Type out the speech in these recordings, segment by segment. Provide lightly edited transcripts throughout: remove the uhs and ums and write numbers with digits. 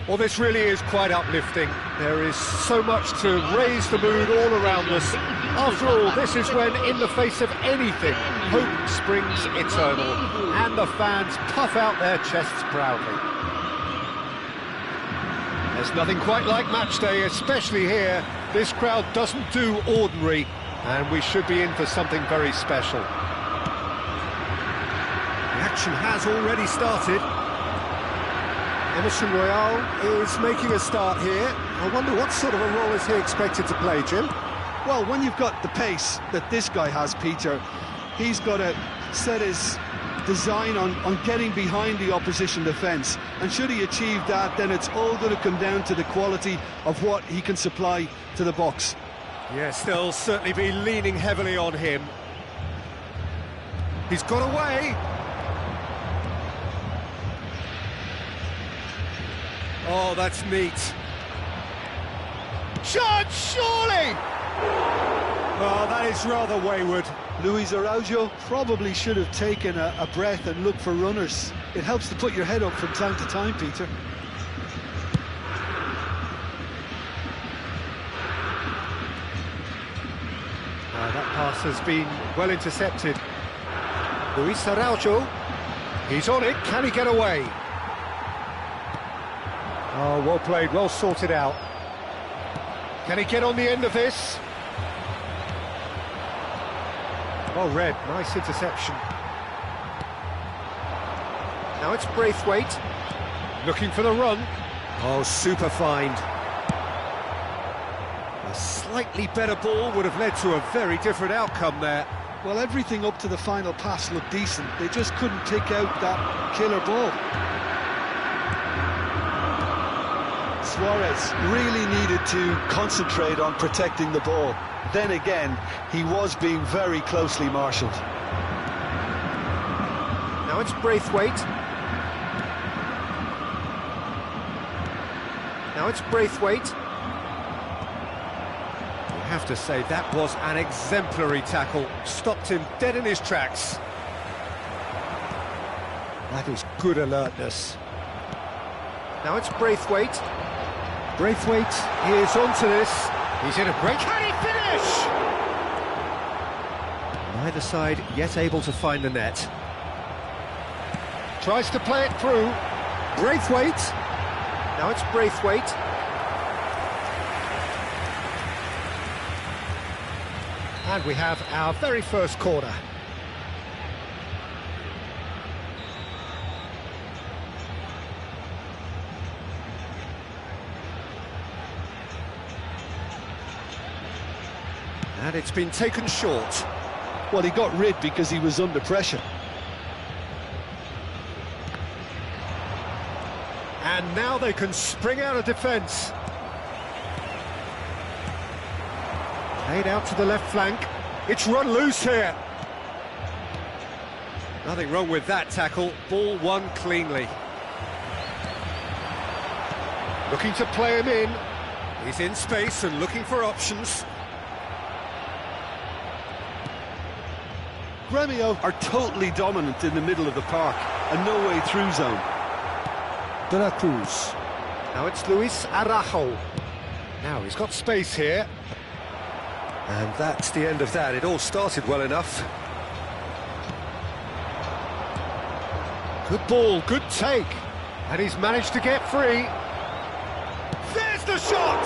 Well, this really is quite uplifting. There is so much to raise the mood all around us. After all, this is when, in the face of anything, hope springs eternal, and the fans puff out their chests proudly. There's nothing quite like match day, especially here. This crowd doesn't do ordinary, and we should be in for something very special. The action has already started. Emerson Royal is making a start here. I wonder what sort of a role is he expected to play, Jim? Well, when you've got the pace that this guy has, Peter, he's got to set his design on getting behind the opposition defence. And should he achieve that, then it's all going to come down to the quality of what he can supply to the box. Yes, they'll certainly be leaning heavily on him. He's got away. Oh, that's neat. Shot, surely! Oh, that is rather wayward. Luis Araujo probably should have taken a breath and looked for runners. It helps to put your head up from time to time, Peter. That pass has been well intercepted. Luis Araujo. He's on it. Can he get away? Oh, well played, well sorted out. Can he get on the end of this? Well read, nice interception. Now it's Braithwaite, looking for the run. Oh, super find. A slightly better ball would have led to a very different outcome there. Well, everything up to the final pass looked decent. They just couldn't pick out that killer ball. Suarez really needed to concentrate on protecting the ball. Then again, he was being very closely marshalled. Now it's Braithwaite. Now it's Braithwaite. You have to say that was an exemplary tackle. Stopped him dead in his tracks. That is good alertness. Now it's Braithwaite. Braithwaite is onto this. He's in a great... Can he finish? Neither side yet able to find the net. Tries to play it through. Braithwaite. Now it's Braithwaite. And we have our very first corner. And it's been taken short. Well, he got rid because he was under pressure. And now they can spring out of defence. Played out to the left flank. It's run loose here. Nothing wrong with that tackle. Ball won cleanly. Looking to play him in. He's in space and looking for options. Gremio are totally dominant in the middle of the park, and no way through zone. De La Cruz. Now it's Luis Araujo. Now he's got space here. And that's the end of that. It all started well enough. Good ball, good take. And he's managed to get free. There's the shot!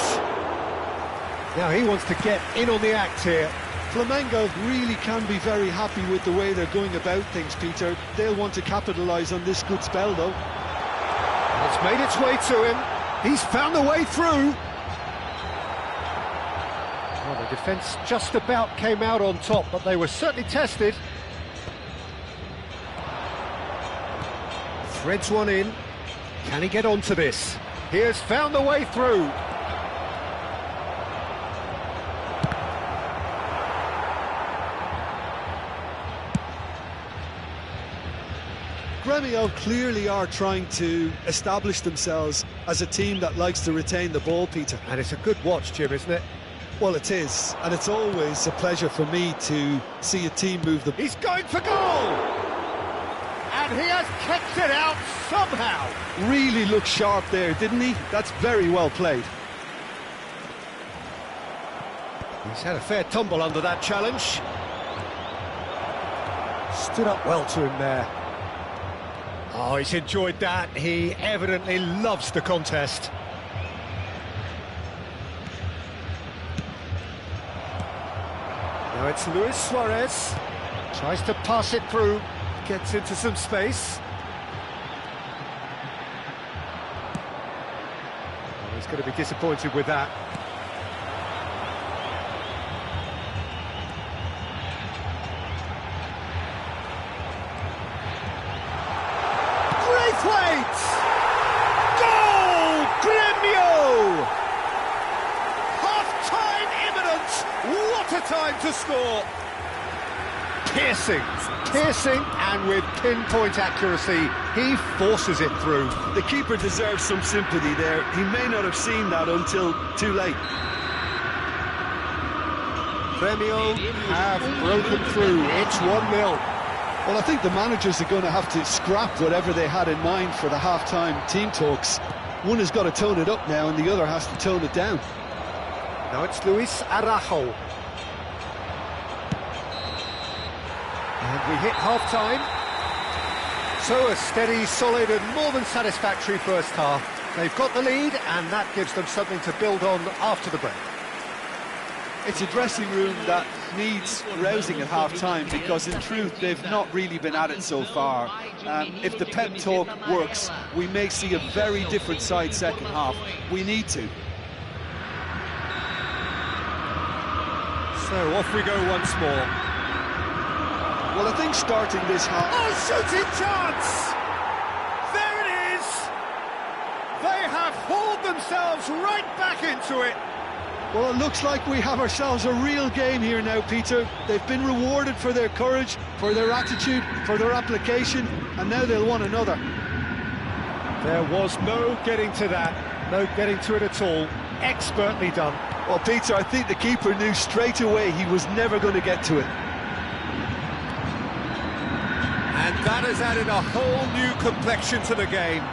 Now he wants to get in on the act here. Flamengo really can be very happy with the way they're going about things, Peter. They'll want to capitalise on this good spell, though. It's made its way to him. He's found a way through. Well, the defence just about came out on top, but they were certainly tested. Threads one in. Can he get onto this? He has found a way through. Gremio clearly are trying to establish themselves as a team that likes to retain the ball, Peter. And it's a good watch, Jim, isn't it? Well, it is, and it's always a pleasure for me to see a team move the... He's going for goal! And And he has kept it out somehow. Really looked sharp there, didn't he? That's very well played. He's had a fair tumble under that challenge. Stood up well to him there. Oh, he's enjoyed that. He evidently loves the contest. Now it's Luis Suarez. Tries to pass it through. Gets into some space. Oh, he's going to be disappointed with that. Braithwaite! Goal! Gremio! Half-time imminent! What a time to score! Piercing, and with pinpoint accuracy, he forces it through. The keeper deserves some sympathy there. He may not have seen that until too late. Gremio have broken through. It's 1-0. Well, I think the managers are going to have to scrap whatever they had in mind for the half-time team talks. One has got to tone it up now, and the other has to tone it down. Now it's Luis Araujo. And we hit half-time. So a steady, solid and more than satisfactory first half. They've got the lead, and that gives them something to build on after the break. It's a dressing room that needs rousing at half-time because, in truth, they've not really been at it so far. If the pep talk works, we may see a very different side second half. We need to. So off we go once more. Well, I think starting this half... Oh, shooting chance! There it is! They have hauled themselves right back into it. Well, it looks like we have ourselves a real game here now, Peter. They've been rewarded for their courage, for their attitude, for their application, and now they'll want another. There was no getting to that, no getting to it at all. Expertly done. Well, Peter, I think the keeper knew straight away he was never going to get to it. And that has added a whole new complexion to the game.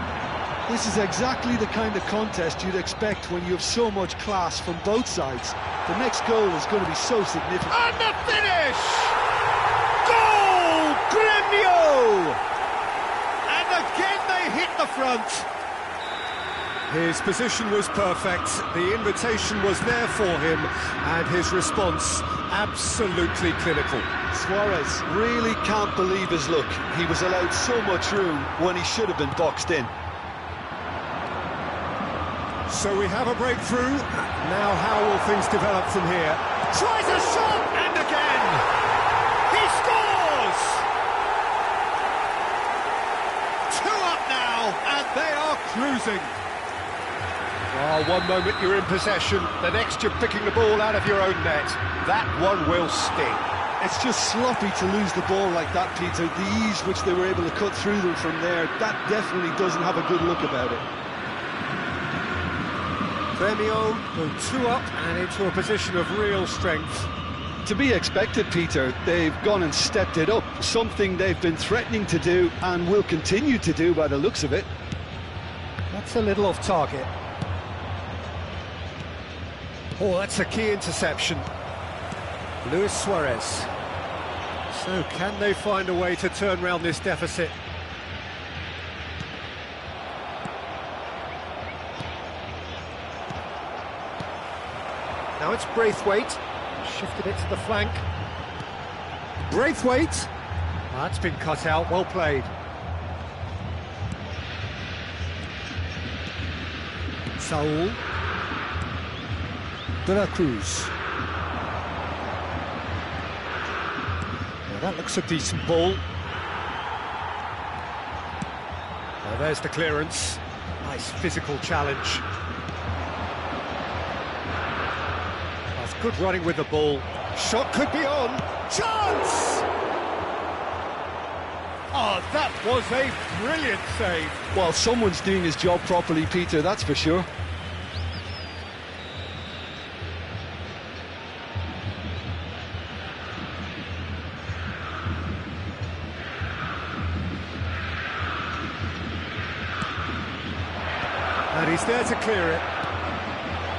This is exactly the kind of contest you'd expect when you have so much class from both sides. The next goal is going to be so significant. And the finish! Goal! Gremio! And again they hit the front. His position was perfect, the invitation was there for him, and his response absolutely clinical. Suarez really can't believe his luck. He was allowed so much room when he should have been boxed in. So we have a breakthrough. Now how will things develop from here? Tries a shot, and again! He scores! 2 up now, and they are cruising. Oh, one moment you're in possession, the next you're picking the ball out of your own net. That one will sting. It's just sloppy to lose the ball like that, Peter. The ease which they were able to cut through them from there, that definitely doesn't have a good look about it. Gremio go 2 up and into a position of real strength. To be expected, Peter. They've gone and stepped it up, something they've been threatening to do and will continue to do by the looks of it. That's a little off target. Oh, that's a key interception. Luis Suarez. So can they find a way to turn around this deficit? Now it's Braithwaite, shifted it to the flank. Braithwaite! That's been cut out, well played. Saul. De la Cruz. Now that looks a decent ball. Now there's the clearance. Nice physical challenge. That's good running with the ball. Shot could be on. Chance! Oh, that was a brilliant save. Well, someone's doing his job properly, Peter, that's for sure. And he's there to clear it.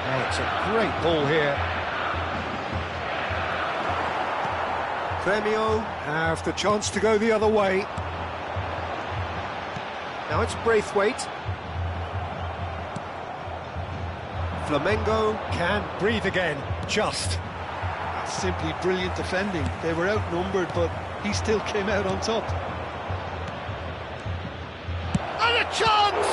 Oh, it's a great ball here. Gremio have the chance to go the other way. Now it's Braithwaite. Flamengo can breathe again, just. That's simply brilliant defending. They were outnumbered, but he still came out on top. And a chance!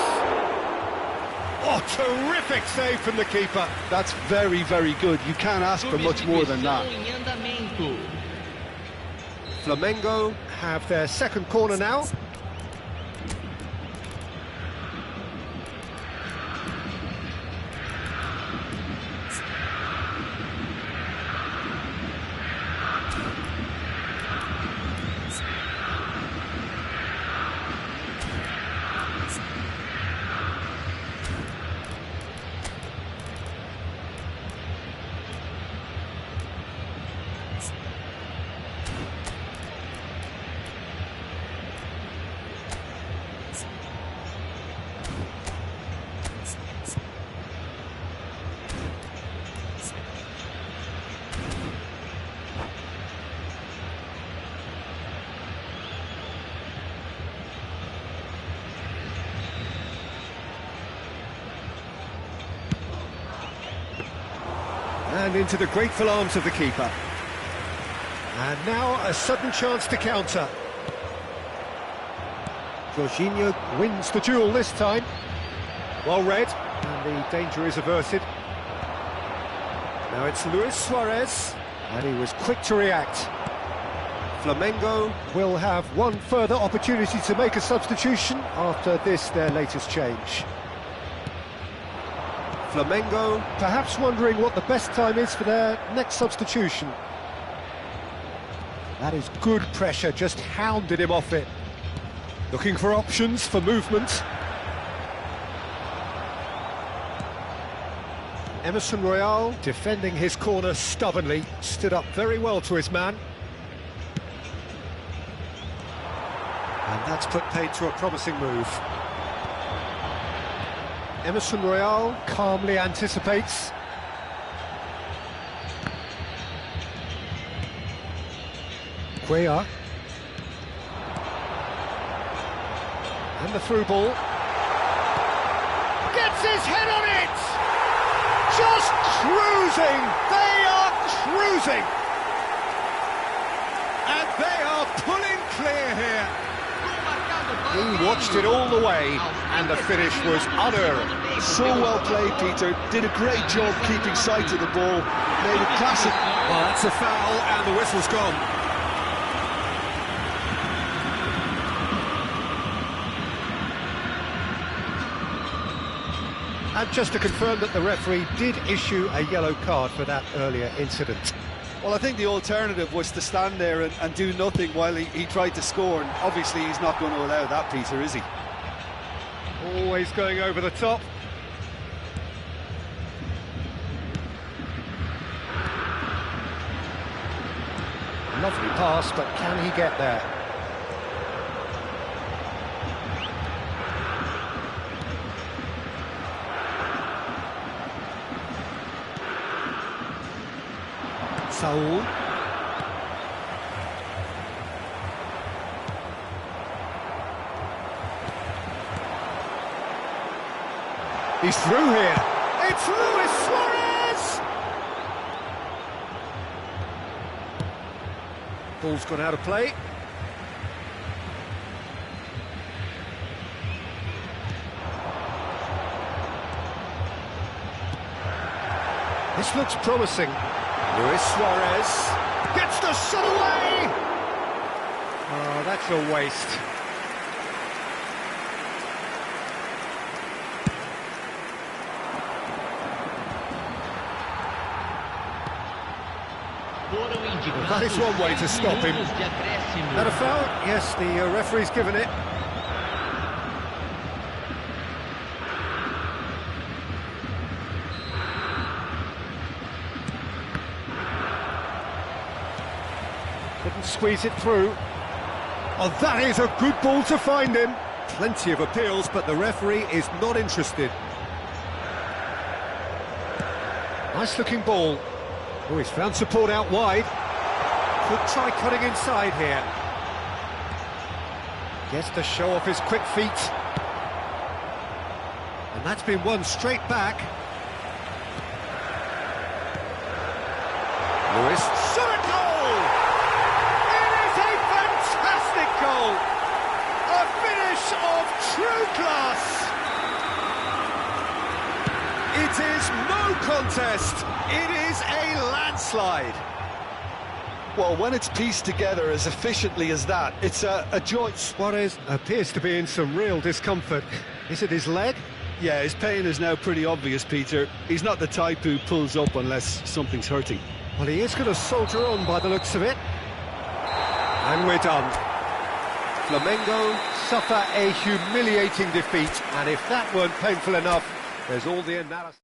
Oh, terrific save from the keeper. That's very, very good. You can't ask for much more than that. Flamengo have their second corner now. And into the grateful arms of the keeper. And now a sudden chance to counter. Jorginho wins the duel this time. Well read, and the danger is averted. Now it's Luis Suarez, and he was quick to react. Flamengo will have one further opportunity to make a substitution after this, their latest change. Flamengo perhaps wondering what the best time is for their next substitution. That is good pressure, just hounded him off it. Looking for options for movement. Emerson Royal defending his corner stubbornly, stood up very well to his man. And that's put paid to a promising move. Emerson Royal calmly anticipates. Cuellar. And the through ball. Gets his head on it! Just cruising! They are cruising! And they are pulling clear here. He watched it all the way, and the finish was unerring. So well played, Peter. Did a great job keeping sight of the ball. Made a classic. Well, that's a foul, and the whistle's gone. And just to confirm that the referee did issue a yellow card for that earlier incident. Well, I think the alternative was to stand there and do nothing while he tried to score, and obviously he's not going to allow that, Peter, is he? Always going over the top. Lovely pass, but can he get there? Saul. He's through here. It's Luis Suarez! Ball's gone out of play. This looks promising. Luis Suarez gets the shot away! Oh, that's a waste. Well, that is one way to stop him. That a foul? Yes, the referee's given it. Couldn't squeeze it through. Oh, that is a good ball to find him. Plenty of appeals, but the referee is not interested. Nice looking ball. Oh, he's found support out wide. Could try cutting inside here. Gets to show off his quick feet. And that's been won straight back. Lewis, shot a goal! It is a fantastic goal! A finish of true class! It is no contest, it is a landslide. Well, when it's pieced together as efficiently as that, it's a joy. Suarez appears to be in some real discomfort. Is it his leg? Yeah, his pain is now pretty obvious, Peter. He's not the type who pulls up unless something's hurting. Well, he is going to soldier on by the looks of it. And we're done. Flamengo suffer a humiliating defeat, and if that weren't painful enough, there's all the analysis.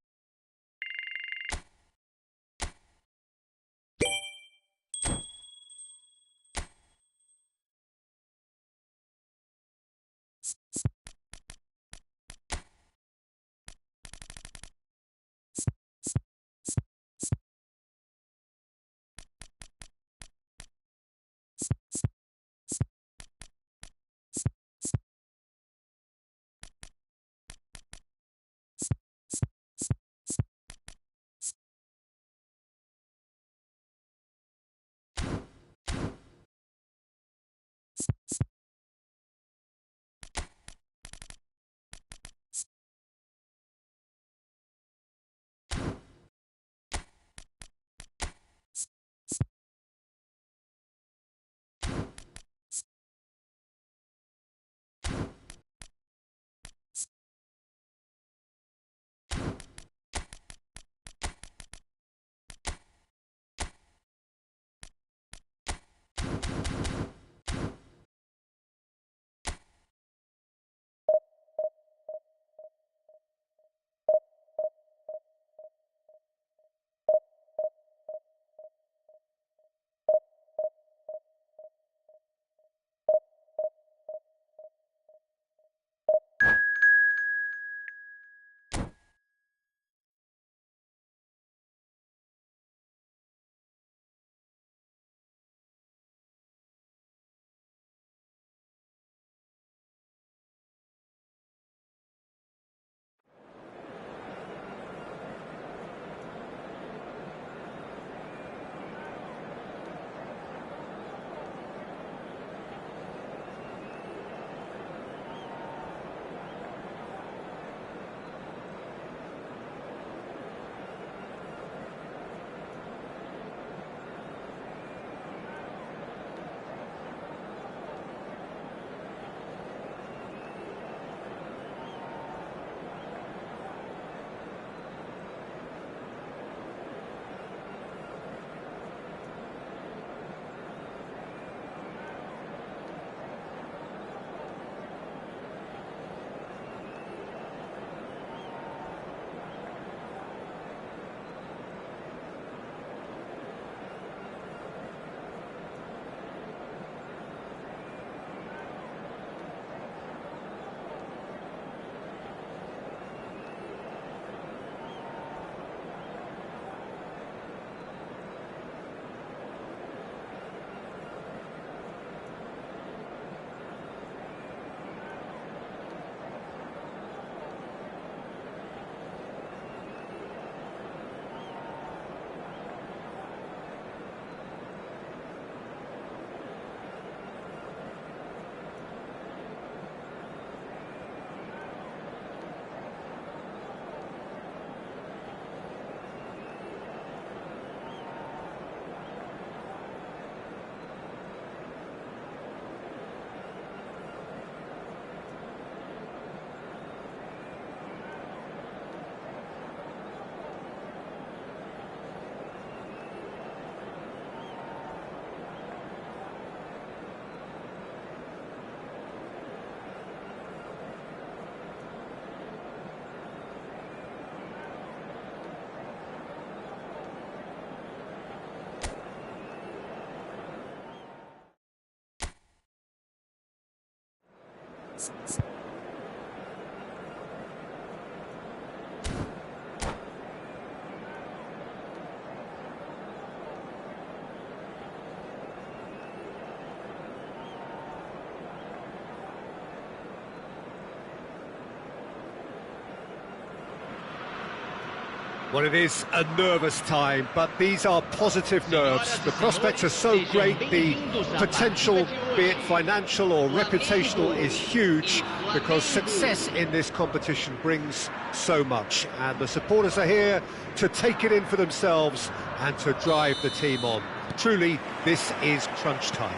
Well, it is a nervous time, but these are positive nerves. The prospects are so great, the potential, be it financial or reputational, is huge, because success in this competition brings so much. And the supporters are here to take it in for themselves and to drive the team on. Truly, this is crunch time.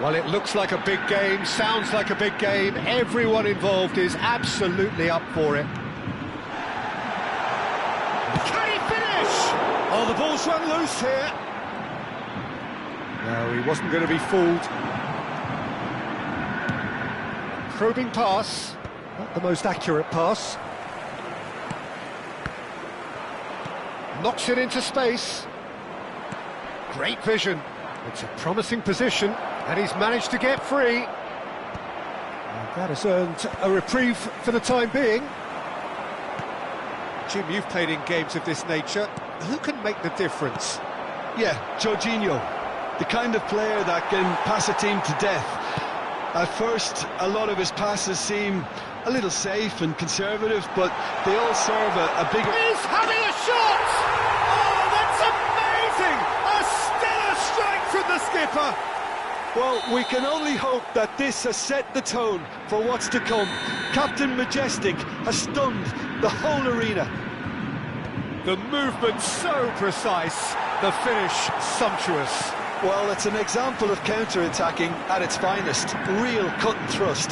Well, it looks like a big game, sounds like a big game. Everyone involved is absolutely up for it. Can he finish? Oh, the ball's run loose here. No, he wasn't going to be fooled. Probing pass, not the most accurate pass. Knocks it into space. Great vision. It's a promising position, and he's managed to get free. And that has earned a reprieve for the time being. Jim, you've played in games of this nature. Who can make the difference? Yeah, Jorginho, the kind of player that can pass a team to death. At first, a lot of his passes seem a little safe and conservative, but they all serve a bigger... He's having a shot! Oh, that's amazing! A stellar strike from the skipper! Well, we can only hope that this has set the tone for what's to come. Captain Majestic has stunned the whole arena. The movement so precise, the finish sumptuous. Well, it's an example of counter-attacking at its finest. Real cut and thrust.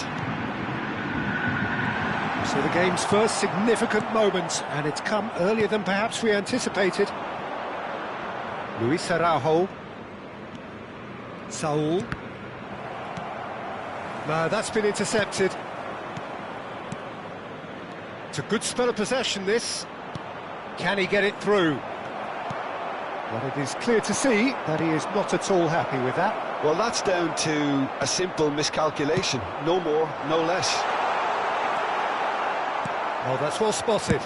So the game's first significant moment, and it's come earlier than perhaps we anticipated. Luis Araujo. Saul. No, that's been intercepted. It's a good spell of possession, this. Can he get it through? But it is clear to see that he is not at all happy with that. Well, that's down to a simple miscalculation. No more, no less. Oh, that's well spotted.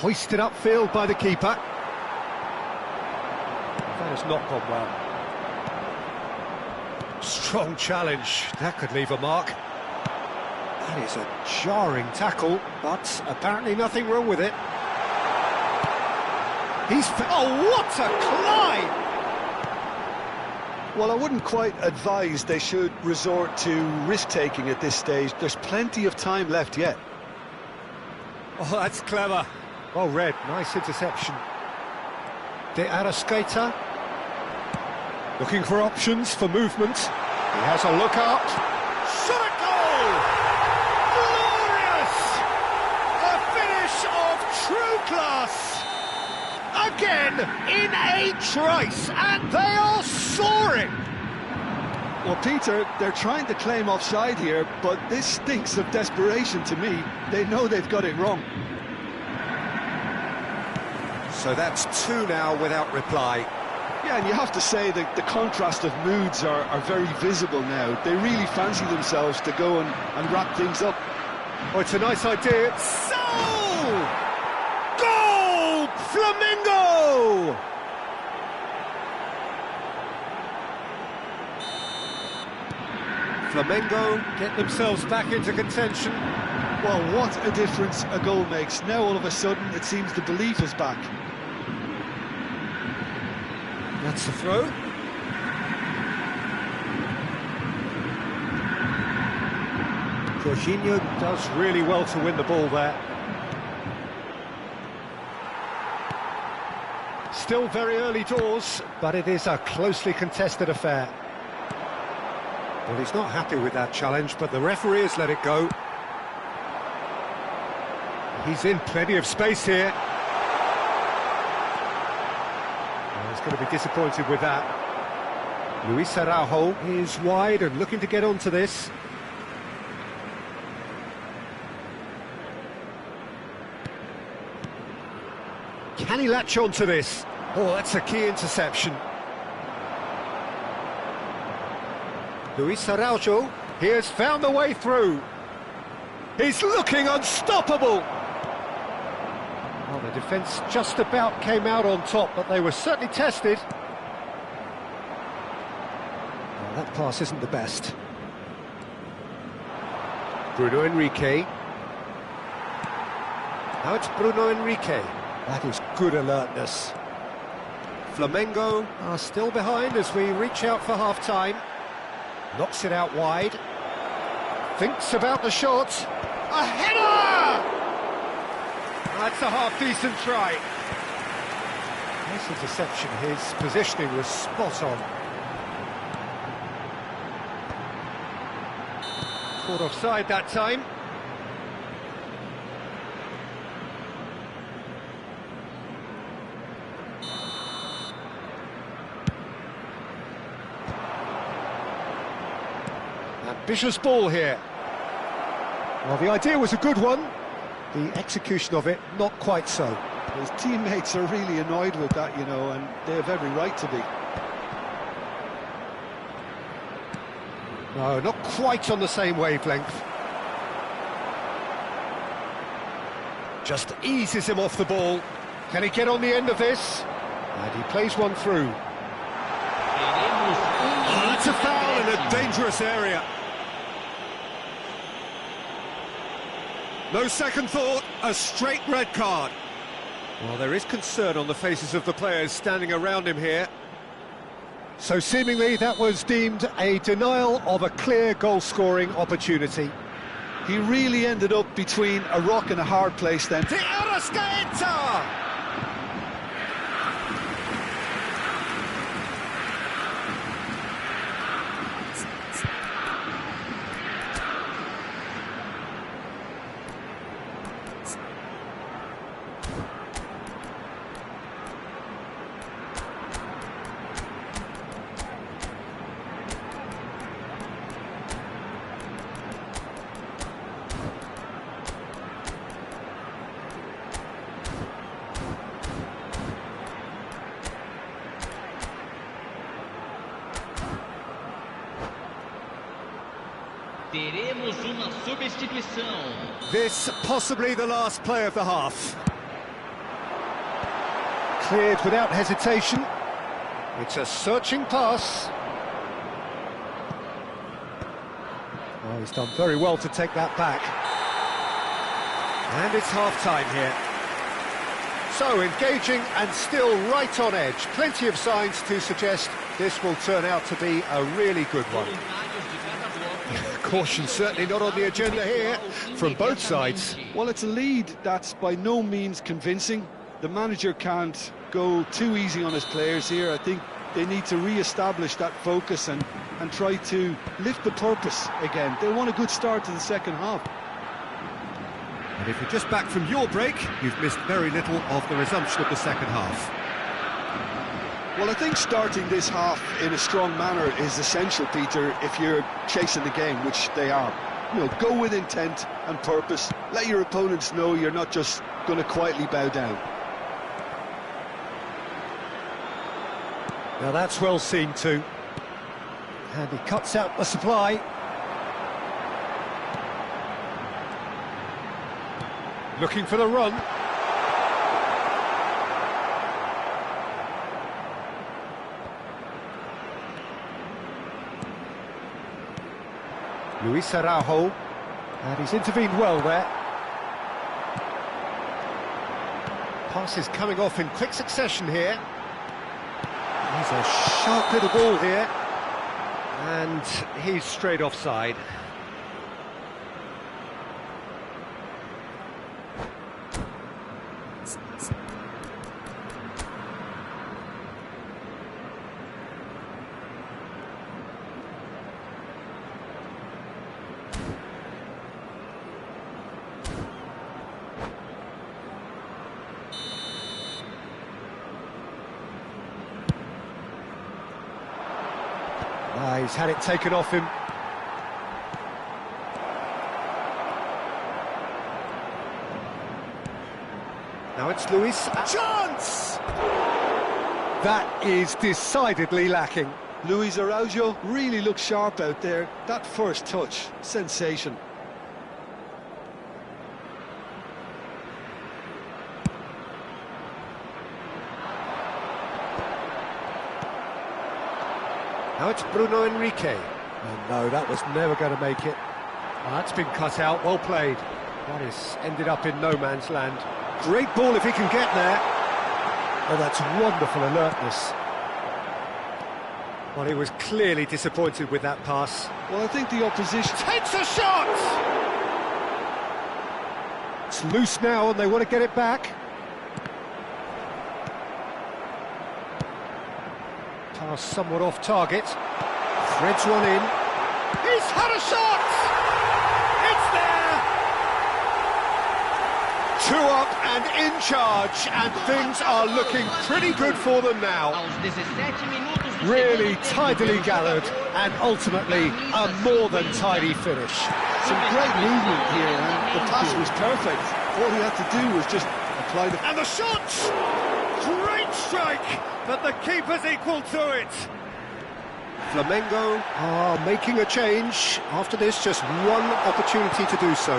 Hoisted upfield by the keeper. That has not gone well. Strong challenge. That could leave a mark. That is a jarring tackle, but apparently nothing wrong with it. Oh, what a climb! Well, I wouldn't quite advise they should resort to risk-taking at this stage. There's plenty of time left yet. Oh, that's clever. Well read, nice interception. De Arrascaeta. Looking for options for movement. He has a look up. Shot at goal! Glorious! A finish of true class! Again, in a trice, and they are soaring! Well, Peter, they're trying to claim offside here, but this stinks of desperation to me. They know they've got it wrong. So that's two now without reply. Yeah, and you have to say that the contrast of moods are very visible now. They really fancy themselves to go and wrap things up. Oh, it's a nice idea. So! Goal! Flamengo! Flamengo get themselves back into contention. Well, what a difference a goal makes. Now all of a sudden it seems the belief is back. That's the throw. Jorginho does really well to win the ball there. Still very early doors, but it is a closely contested affair. Well, he's not happy with that challenge, but the referee has let it go. He's in plenty of space here. Well, he's going to be disappointed with that. Luis Araujo is wide and looking to get onto this. Can he latch onto this? Oh, that's a key interception. Luis Araujo, he has found a way through. He's looking unstoppable. Well, the defence just about came out on top, but they were certainly tested. Well, that pass isn't the best. Bruno Henrique. Now it's Bruno Enrique. That is good alertness. Flamengo are still behind as we reach out for half-time. Knocks it out wide. Thinks about the shot. A header! That's a half-decent try. Nice interception. His positioning was spot on. Caught offside that time. Ambitious ball here. Well, the idea was a good one. The execution of it, not quite so. His teammates are really annoyed with that, you know, and they have every right to be. No, not quite on the same wavelength. Just eases him off the ball. Can he get on the end of this? And he plays one through. Oh, that's a foul in a dangerous area. No second thought, a straight red card. Well, there is concern on the faces of the players standing around him here. So seemingly that was deemed a denial of a clear goal-scoring opportunity. He really ended up between a rock and a hard place then. The Arrascaeta! Teremos uma substituição. This possibly the last play of the half. Cleared without hesitation. It's a searching pass. Oh, he's done very well to take that back. And it's half-time here. So engaging and still right on edge. Plenty of signs to suggest this will turn out to be a really good one. Caution certainly not on the agenda here from both sides. Well, it's a lead that's by no means convincing. The manager can't go too easy on his players here. I think they need to re-establish that focus and try to lift the purpose again. They want a good start to the second half. And if you're just back from your break, you've missed very little of the resumption of the second half. Well, I think starting this half in a strong manner is essential, Peter, if you're chasing the game, which they are. You know, go with intent and purpose. Let your opponents know you're not just going to quietly bow down. Now that's well seen too. And he cuts out the supply. Looking for the run. Luis Araujo, and he's intervened well there. Pass is coming off in quick succession here. He's a sharp little ball here, and he's straight offside. He's had it taken off him. Now it's Luis. Chance! That is decidedly lacking. Luis Araujo really looks sharp out there. That first touch, sensation. Now it's Bruno Enrique. Oh no, that was never going to make it. Oh, that's been cut out, well played. That has ended up in no man's land. Great ball if he can get there. Oh, that's wonderful alertness. Well, he was clearly disappointed with that pass. Well, I think the opposition Takes a shot! It's loose now and they want to get it back. Pass somewhat off target. Threads one in. He's had a shot! It's there! 2 up and in charge, and things are looking pretty good for them now. Aos 17 minutos do Really segundo tempo, tidily gathered, and ultimately a more than tidy finish. some great movement here, and the pass was perfect. All he had to do was just apply the... And the shot! Great strike, but the keeper's equal to it. Flamengo are making a change. After this, just one opportunity to do so.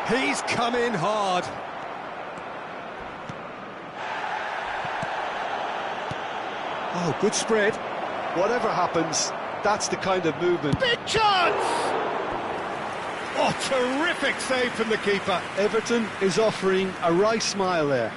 He's come in hard. Oh, good spread. Whatever happens, that's the kind of movement. Big chance! Oh, terrific save from the keeper. Everton is offering a wry smile there.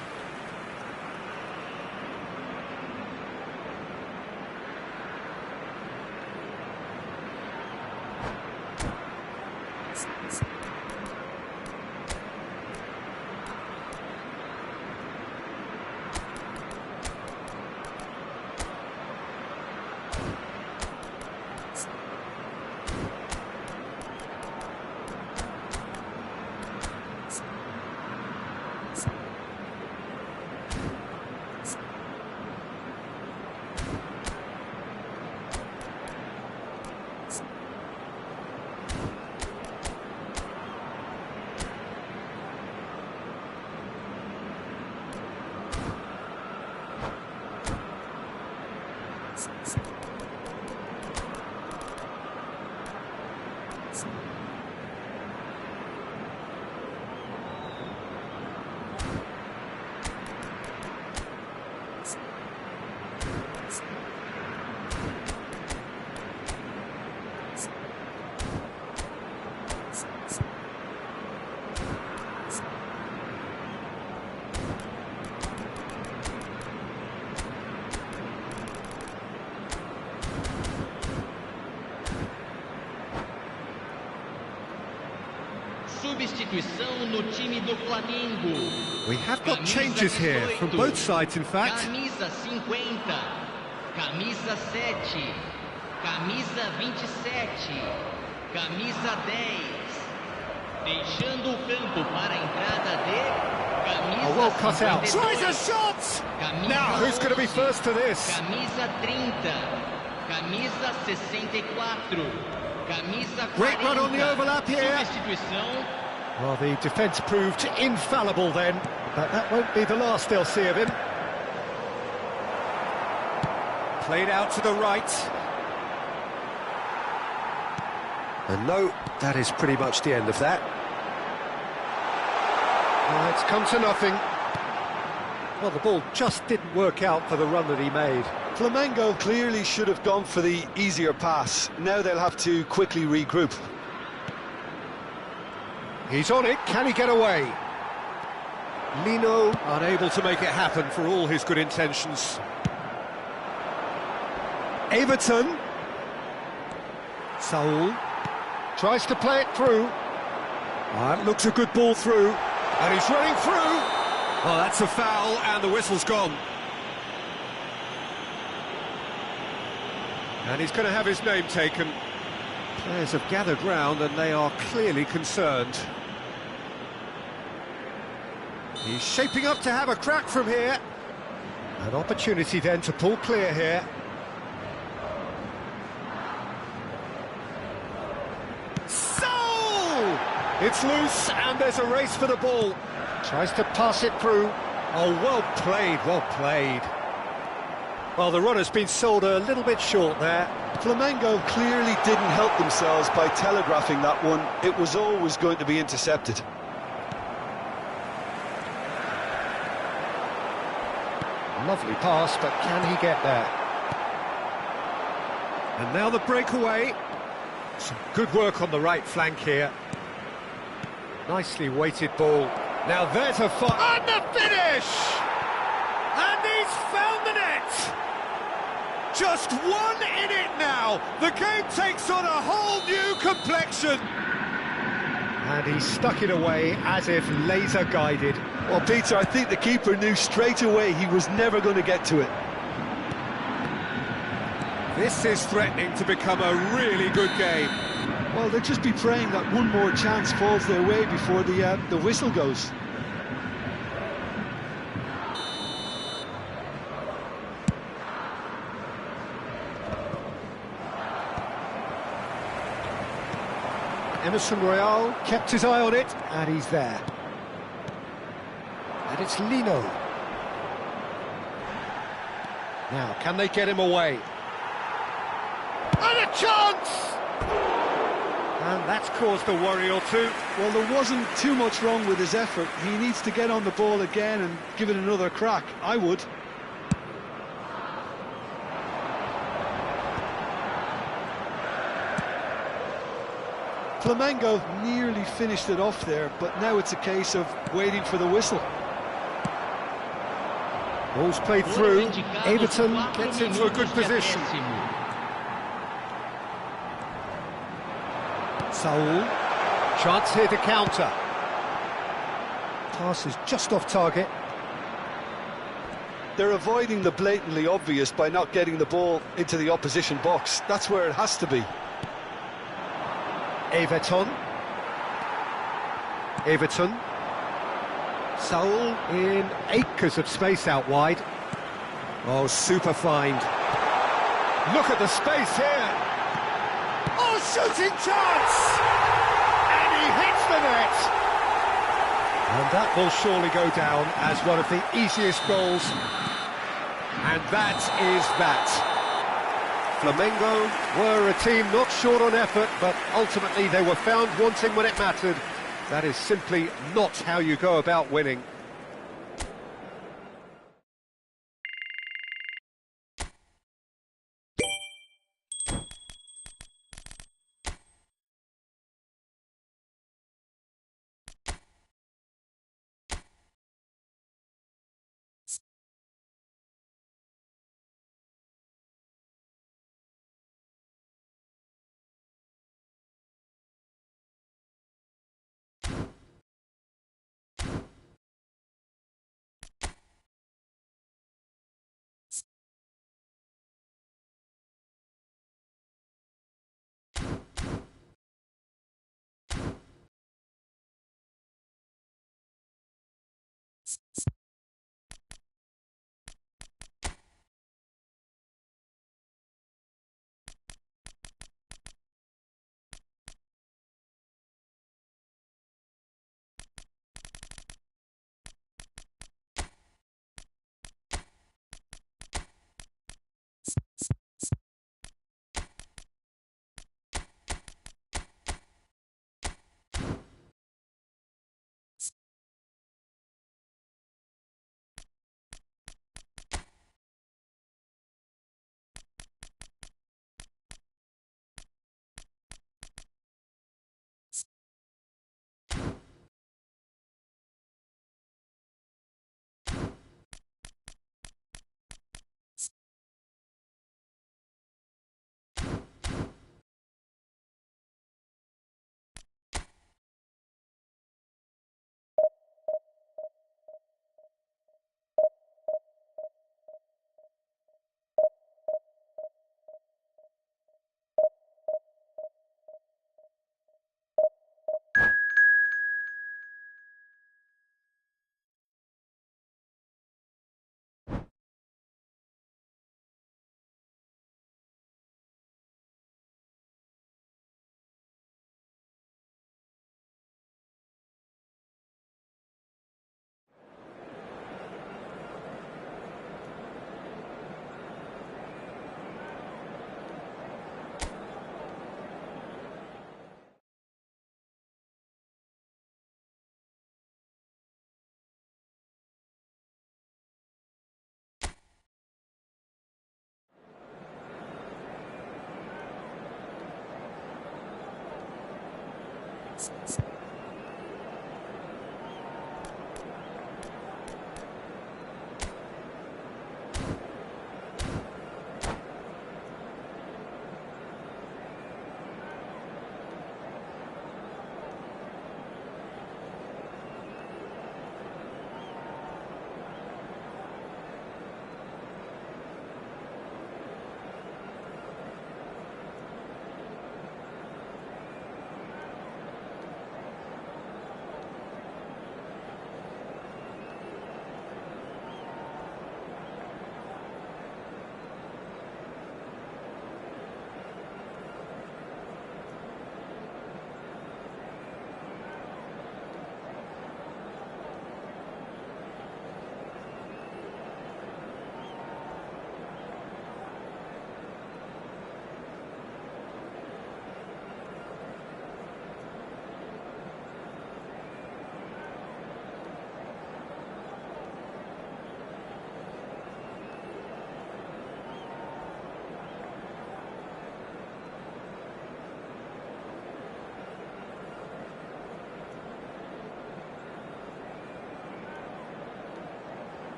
Substituição no time do Flamengo. We have got changes here from both sides, in fact. Camisa 50, camisa 7, camisa 27, camisa 10. Deixando o campo para a entrada de camisa Oh, well cut out. 52, Tries a shot! camisa Now, who's going to be 11, first to this? Camisa 30, camisa 64, camisa 40. Great run on the overlap here. Substituição. Well, the defence proved infallible then, but that won't be the last they'll see of him. Played out to the right. And no, that is pretty much the end of that. It's come to nothing. Well, the ball just didn't work out for the run that he made. Flamengo clearly should have gone for the easier pass. Now they'll have to quickly regroup. He's on it, can he get away? Lino unable to make it happen for all his good intentions. Everton. Saul tries to play it through. That looks a good ball through. And he's running through. Oh, that's a foul, and the whistle's gone. And he's going to have his name taken. Players have gathered round, and they are clearly concerned. He's shaping up to have a crack from here. An opportunity then to pull clear here. So! It's loose, and there's a race for the ball. Tries to pass it through. Oh, well played, well played. Well, the runner's been sold a little bit short there. Flamengo clearly didn't help themselves by telegraphing that one. It was always going to be intercepted. Lovely pass, but can he get there? And now the breakaway. Some good work on the right flank here. Nicely weighted ball. Now there's a fire. And the finish! And he's found the net! Just one in it now. The game takes on a whole new complexion. And he stuck it away as if laser guided. Well, Peter, I think the keeper knew straight away he was never going to get to it. This is threatening to become a really good game. Well, they'll just be praying that one more chance falls their way before the whistle goes. Emerson Royal kept his eye on it, and he's there. And it's Lino. Now, can they get him away? And a chance! And that's caused a worry or two. Well, there wasn't too much wrong with his effort. He needs to get on the ball again and give it another crack. I would. Flamengo nearly finished it off there, but now it's a case of waiting for the whistle. Ball's played through. Everton gets into a good position. Saul. Chance here to counter. Pass is just off target. They're avoiding the blatantly obvious by not getting the ball into the opposition box. That's where it has to be. Everton. Saul in acres of space out wide. Oh, super find. Look at the space here. Oh, shooting chance! And he hits the net. And that will surely go down as one of the easiest goals. And that is that. Flamengo were a team not short on effort, but ultimately they were found wanting when it mattered. That is simply not how you go about winning.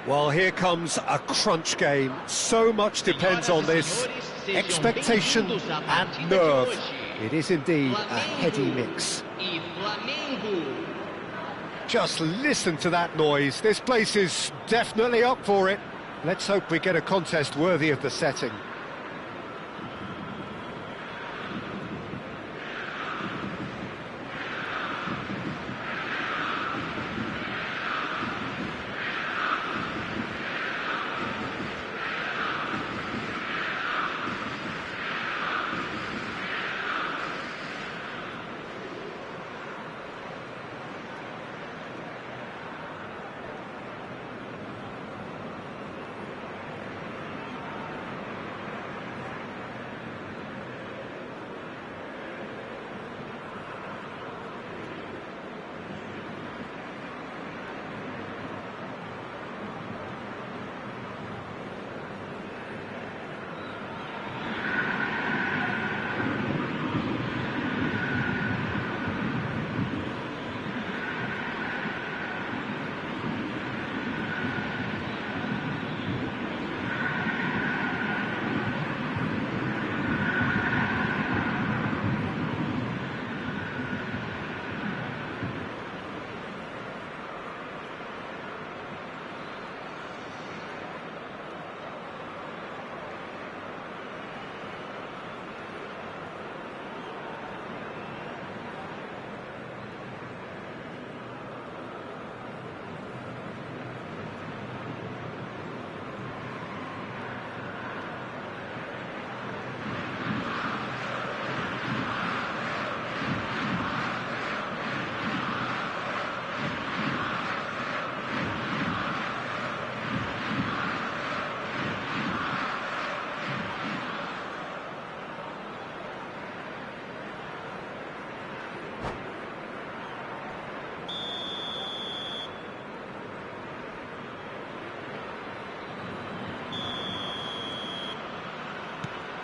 Well, here comes a crunch game. So much depends on this. Expectation and nerve. It is indeed a heady mix. Just listen to that noise. This place is definitely up for it. Let's hope we get a contest worthy of the setting.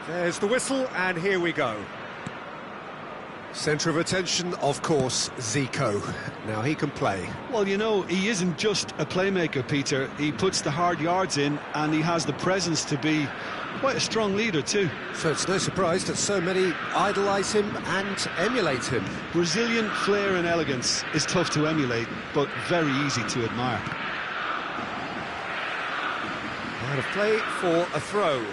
There's the whistle, and here we go. Centre of attention, of course, Zico. Now he can play. Well, you know, he isn't just a playmaker, Peter. He puts the hard yards in, and he has the presence to be quite a strong leader too. So it's no surprise that so many idolise him and emulate him. Brazilian flair and elegance is tough to emulate, but very easy to admire. Out of play for a throw.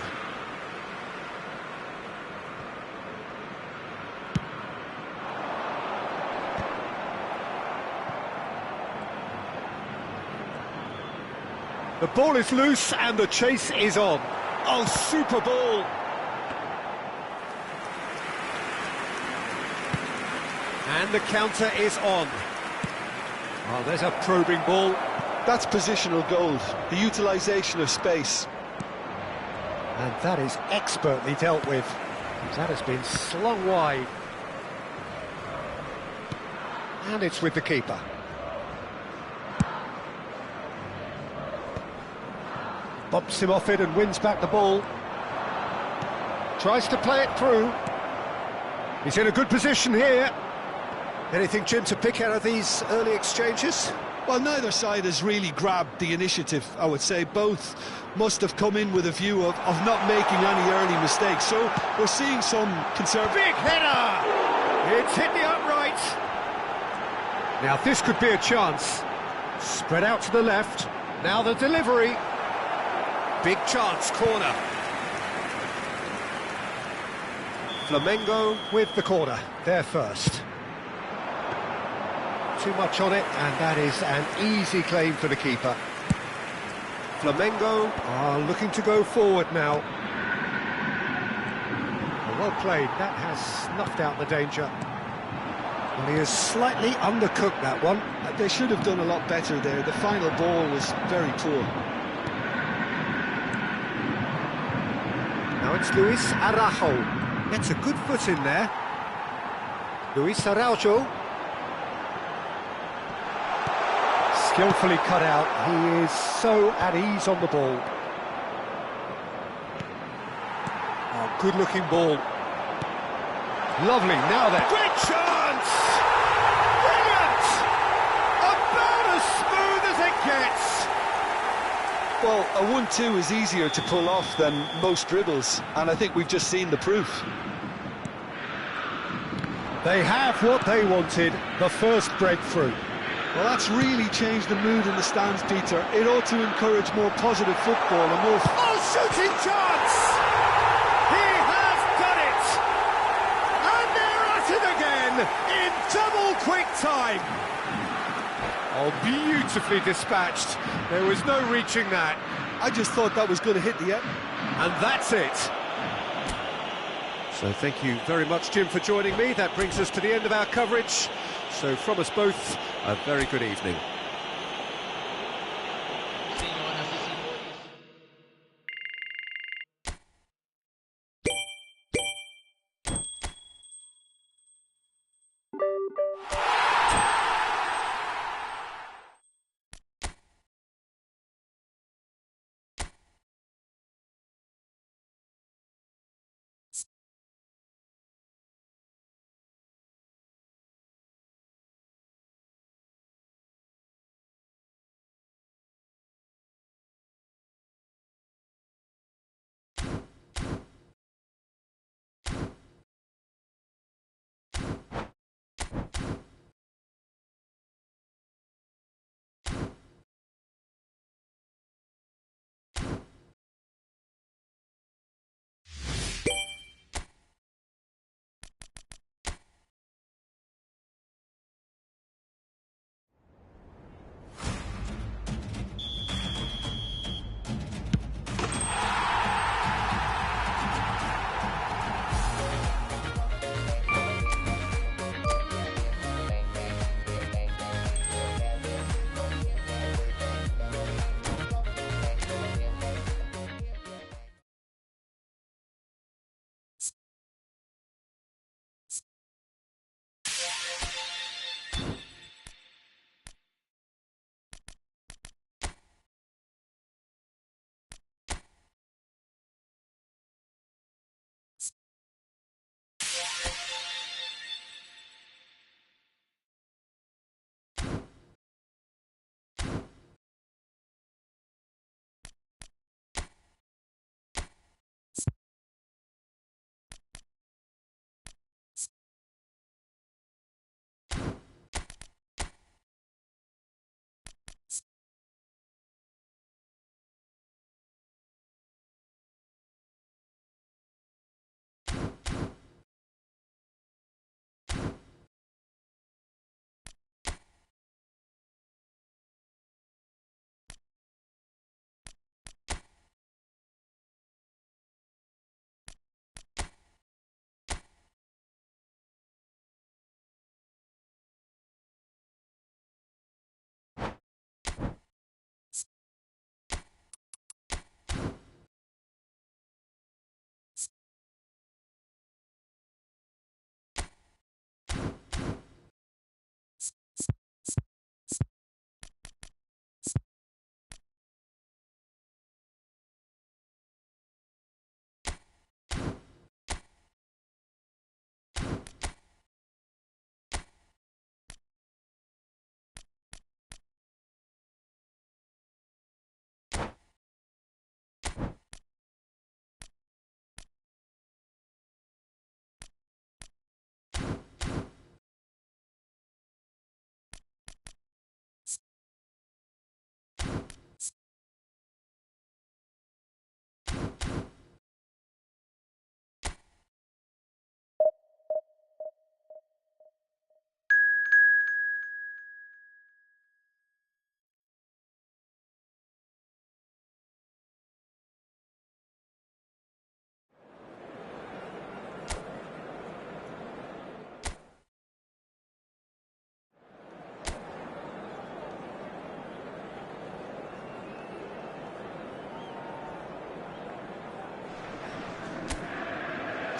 The ball is loose and the chase is on. Oh, super ball! And the counter is on. Oh, there's a probing ball. That's positional gold, the utilisation of space. And that is expertly dealt with. That has been slung wide. And it's with the keeper. Bumps him off it and wins back the ball. Tries to play it through. He's in a good position here. Anything, Jim, to pick out of these early exchanges? Well, neither side has really grabbed the initiative, I would say. Both must have come in with a view of not making any early mistakes. So we're seeing some conservative... Big header! It's hit the upright. Now this could be a chance. Spread out to the left. Now the delivery. Big chance, corner. Flamengo with the corner, there first. Too much on it, and that is an easy claim for the keeper. Flamengo are looking to go forward now. Well played, that has snuffed out the danger. Well, he has slightly undercooked that one. They should have done a lot better there. The final ball was very poor. Now it's Luis Araujo. Gets a good foot in there. Luis Araujo. Skillfully cut out. He is so at ease on the ball. Oh, good-looking ball. Lovely. Now then. Great chance! Brilliant! About as smooth as it gets. Well, a 1-2 is easier to pull off than most dribbles, and I think we've just seen the proof. They have what they wanted, the first breakthrough. Well, that's really changed the mood in the stands, Peter. It ought to encourage more positive football and more... Oh, shooting chance! He has done it! And they're at it again in double quick time. Oh, beautifully dispatched. There was no reaching that. I just thought that was going to hit the end. And that's it. So thank you very much, Jim, for joining me. That brings us to the end of our coverage. So from us both, a very good evening.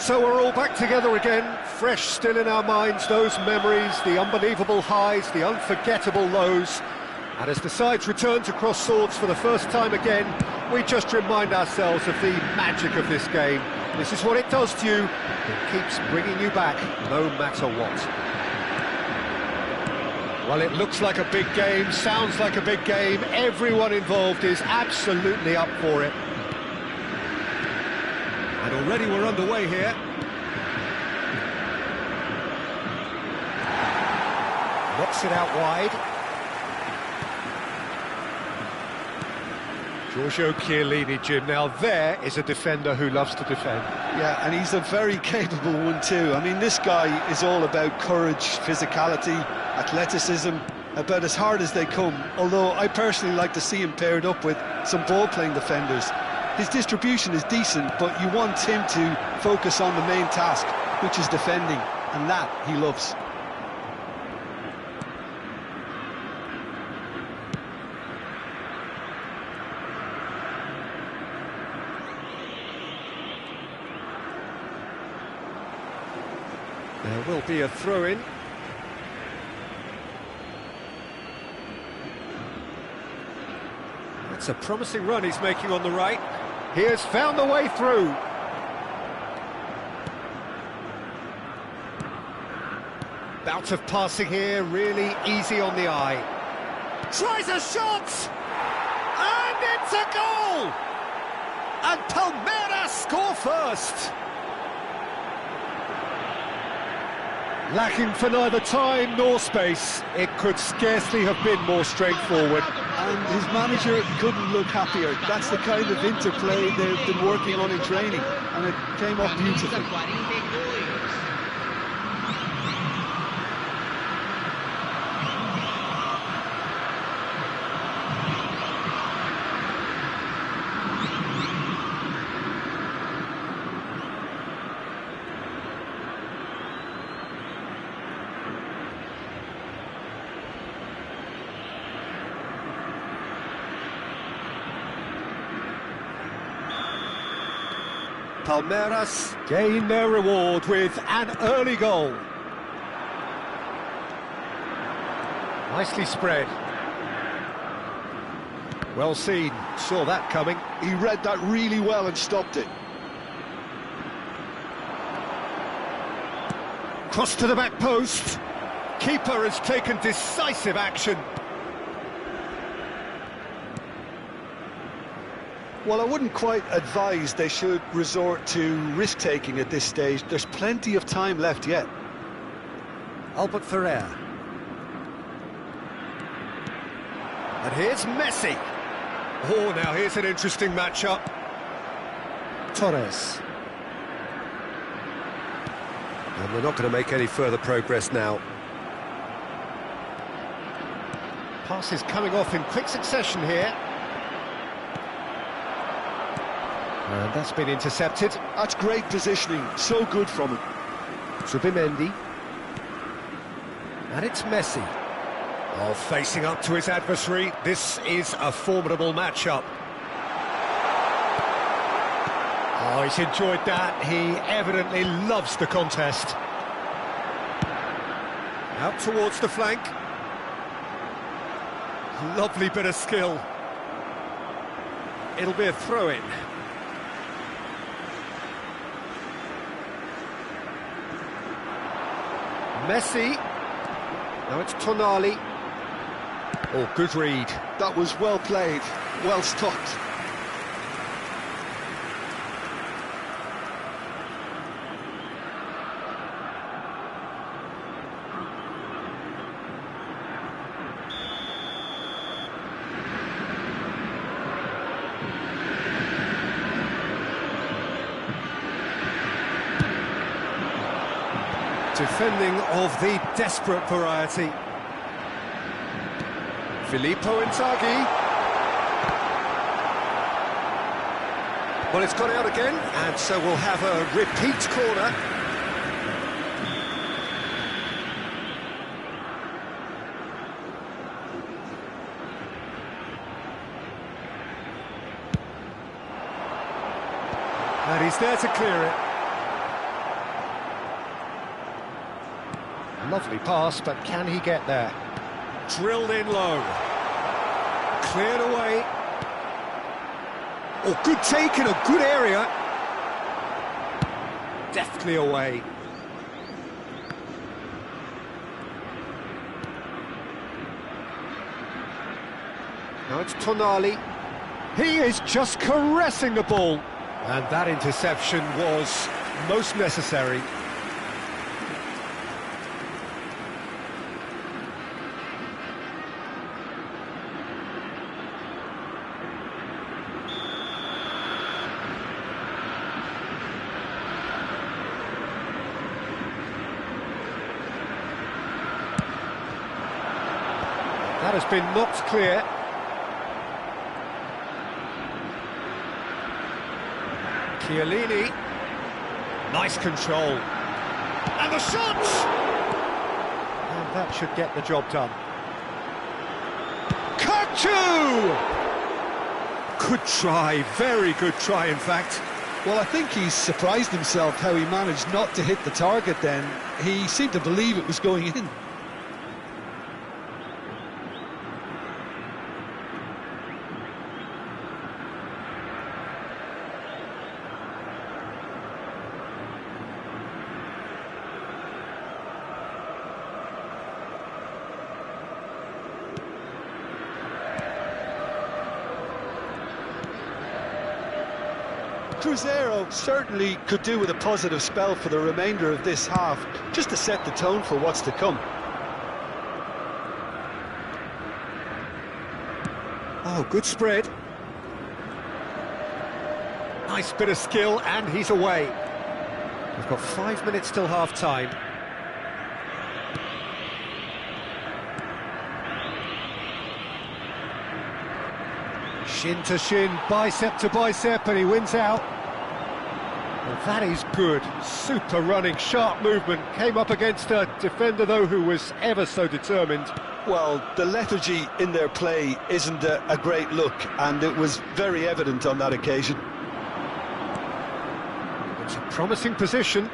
So we're all back together again, fresh still in our minds, those memories, the unbelievable highs, the unforgettable lows. And as the sides return to cross swords for the first time again, we just remind ourselves of the magic of this game. This is what it does to you. It keeps bringing you back, no matter what. Well, it looks like a big game, sounds like a big game. Everyone involved is absolutely up for it. And already we're underway here. Knocks it out wide. Giorgio Chiellini, Jim. Now there is a defender who loves to defend. Yeah, and he's a very capable one too. I mean, this guy is all about courage, physicality, athleticism, about as hard as they come. Although I personally like to see him paired up with some ball-playing defenders. His distribution is decent, but you want him to focus on the main task, which is defending, and that he loves. There will be a throw-in. That's a promising run he's making on the right. He has found the way through. Bout of passing here, really easy on the eye. Tries a shot! And it's a goal! And Palmeiras score first! Lacking for neither time nor space, it could scarcely have been more straightforward. And his manager couldn't look happier. That's the kind of interplay they've been working on in training, and it came off beautifully. Palmeiras gain their reward with an early goal. Nicely spread. Well seen, saw that coming. He read that really well and stopped it. Cross to the back post. Keeper has taken decisive action. Well, I wouldn't quite advise they should resort to risk-taking at this stage. There's plenty of time left yet. Albert Ferrer. And here's Messi. Oh, now here's an interesting matchup. Torres. And they're not going to make any further progress now. Passes coming off in quick succession here. And that's been intercepted. That's great positioning, so good from him. Zubimendi. And it's Messi. Oh, facing up to his adversary. This is a formidable matchup. Oh, he's enjoyed that. He evidently loves the contest. Out towards the flank. Lovely bit of skill. It'll be a throw-in. Messi. Now it's Tonali. Oh, good read. That was well played, well stopped. Defending of the desperate variety. Filippo Inzaghi. Well, it's gone out again, and so we'll have a repeat corner. And he's there to clear it. Lovely pass, but can he get there? Drilled in low. Cleared away. Oh, good take in a good area. Deftly away. Now it's Tonali. He is just caressing the ball. And that interception was most necessary. That has been knocked clear. Chiellini. Nice control. And the shot! And that should get the job done. Kachu! Good try, very good try in fact. Well, I think he's surprised himself how he managed not to hit the target then. He seemed to believe it was going in. Cruzeiro certainly could do with a positive spell for the remainder of this half, just to set the tone for what's to come. Oh, good spread. Nice bit of skill, and he's away. We've got 5 minutes till half-time. Shin to shin, bicep to bicep, and he wins out. Well, that is good. Super running, sharp movement. Came up against a defender, though, who was ever so determined. Well, the lethargy in their play isn't a great look, and it was very evident on that occasion. It's a promising position.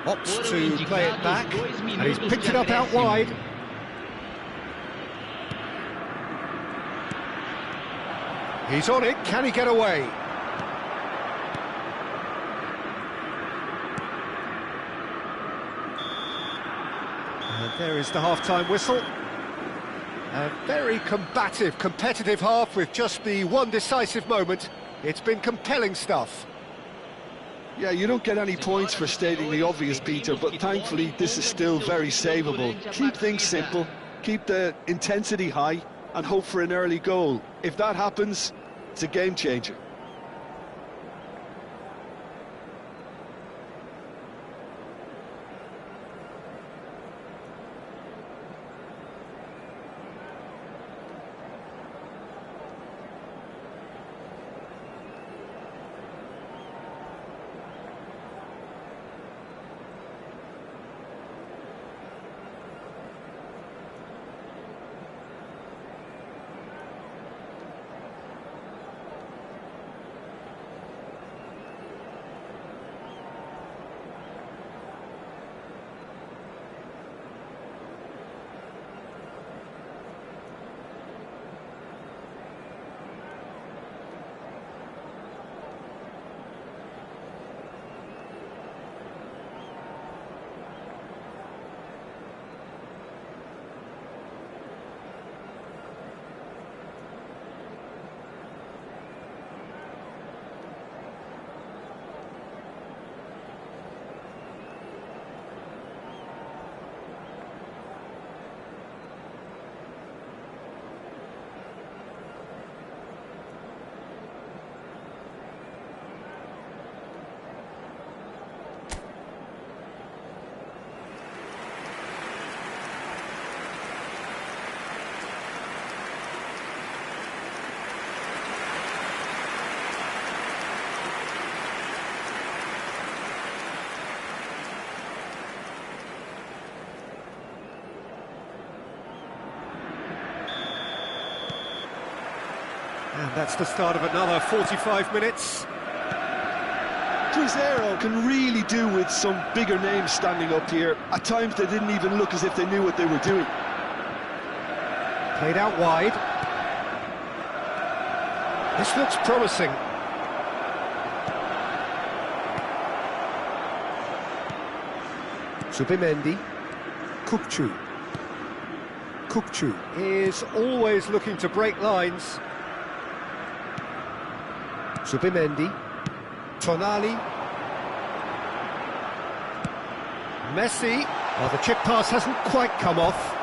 Opts to play it back, and he's picked it up out wide. He's on it, can he get away? And there is the half-time whistle. A very combative, competitive half with just the one decisive moment. It's been compelling stuff. Yeah, you don't get any points for stating the obvious, Peter, but thankfully this is still very savable. Keep things simple, keep the intensity high, and hope for an early goal. If that happens, it's a game changer. And that's the start of another 45 minutes. Cruzeiro can really do with some bigger names standing up here. At times they didn't even look as if they knew what they were doing. Played out wide. This looks promising. Zubimendi. Kukçu. Kukçu is always looking to break lines. Zubimendi. Tonali. Messi. Oh, the chip pass hasn't quite come off.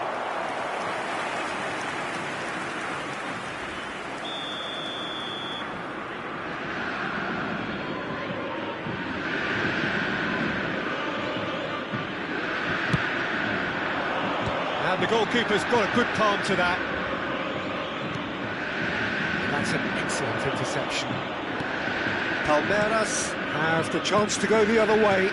And the goalkeeper's got a good palm to that. That's an excellent interception. Palmeiras has the chance to go the other way.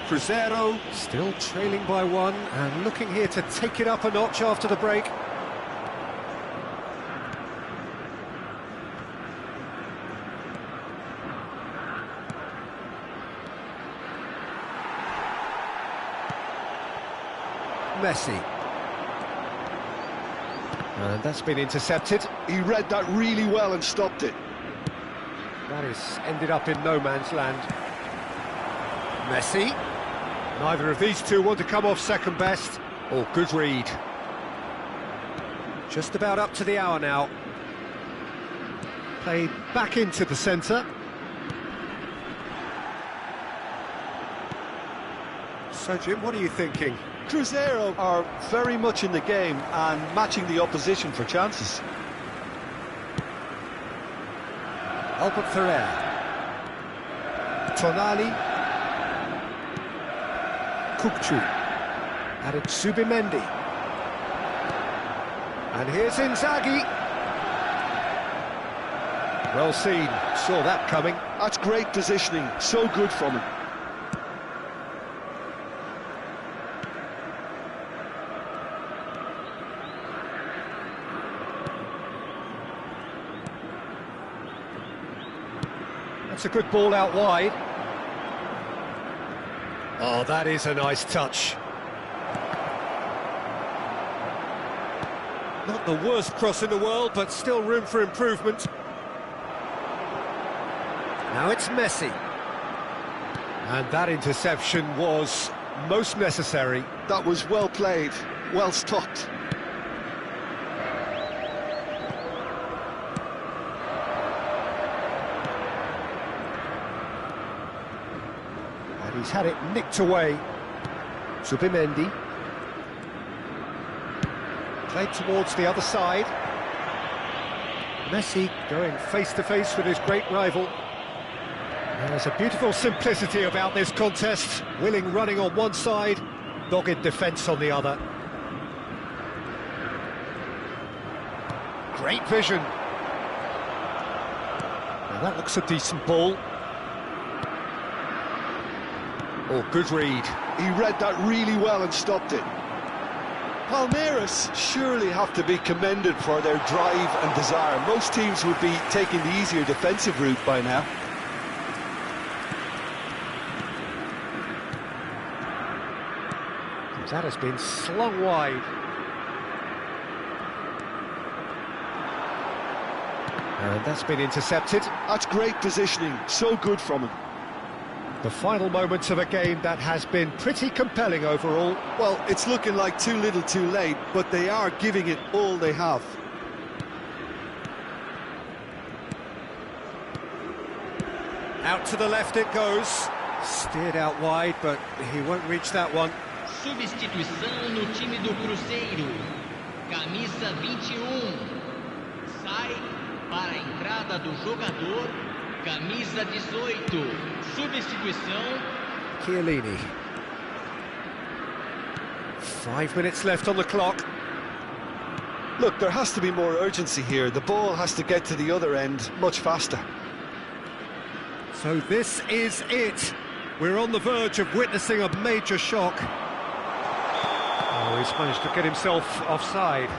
Cruzeiro still trailing by one and looking here to take it up a notch after the break. Messi. And that's been intercepted. He read that really well and stopped it. That is ended up in no man's land. Messi. Neither of these two want to come off second best. Oh, good read. Just about up to the hour now. Played back into the centre. So, Jim, what are you thinking? Cruzeiro are very much in the game and matching the opposition for chances. Albert Ferrer. Tonali. Kukçu. And it's Zubimendi. And here's Inzaghi. Well seen, saw that coming. That's great positioning, so good from him. That's a good ball out wide. Oh, that is a nice touch. Not the worst cross in the world, but still room for improvement. Now it's Messi. And that interception was most necessary. That was well played, well stopped. He's had it nicked away. Zubimendi. Played towards the other side. Messi going face-to-face with his great rival. There's a beautiful simplicity about this contest. Willing running on one side, dogged defence on the other. Great vision. Now that looks a decent ball. Oh, good read. He read that really well and stopped it. Palmeiras surely have to be commended for their drive and desire. Most teams would be taking the easier defensive route by now. That has been slung wide. And that's been intercepted. That's great positioning, so good from him. The final moments of a game that has been pretty compelling overall. Well, it's looking like too little too late, but they are giving it all they have. Out to the left it goes. Steered out wide, but he won't reach that one. Substituição no time do Cruzeiro. Camisa 21. Sai para a entrada do jogador. Camisa 18. Substituição. Chiellini. 5 minutes left on the clock. Look, there has to be more urgency here. The ball has to get to the other end much faster. So this is it. We're on the verge of witnessing a major shock. Oh, he's managed to get himself offside.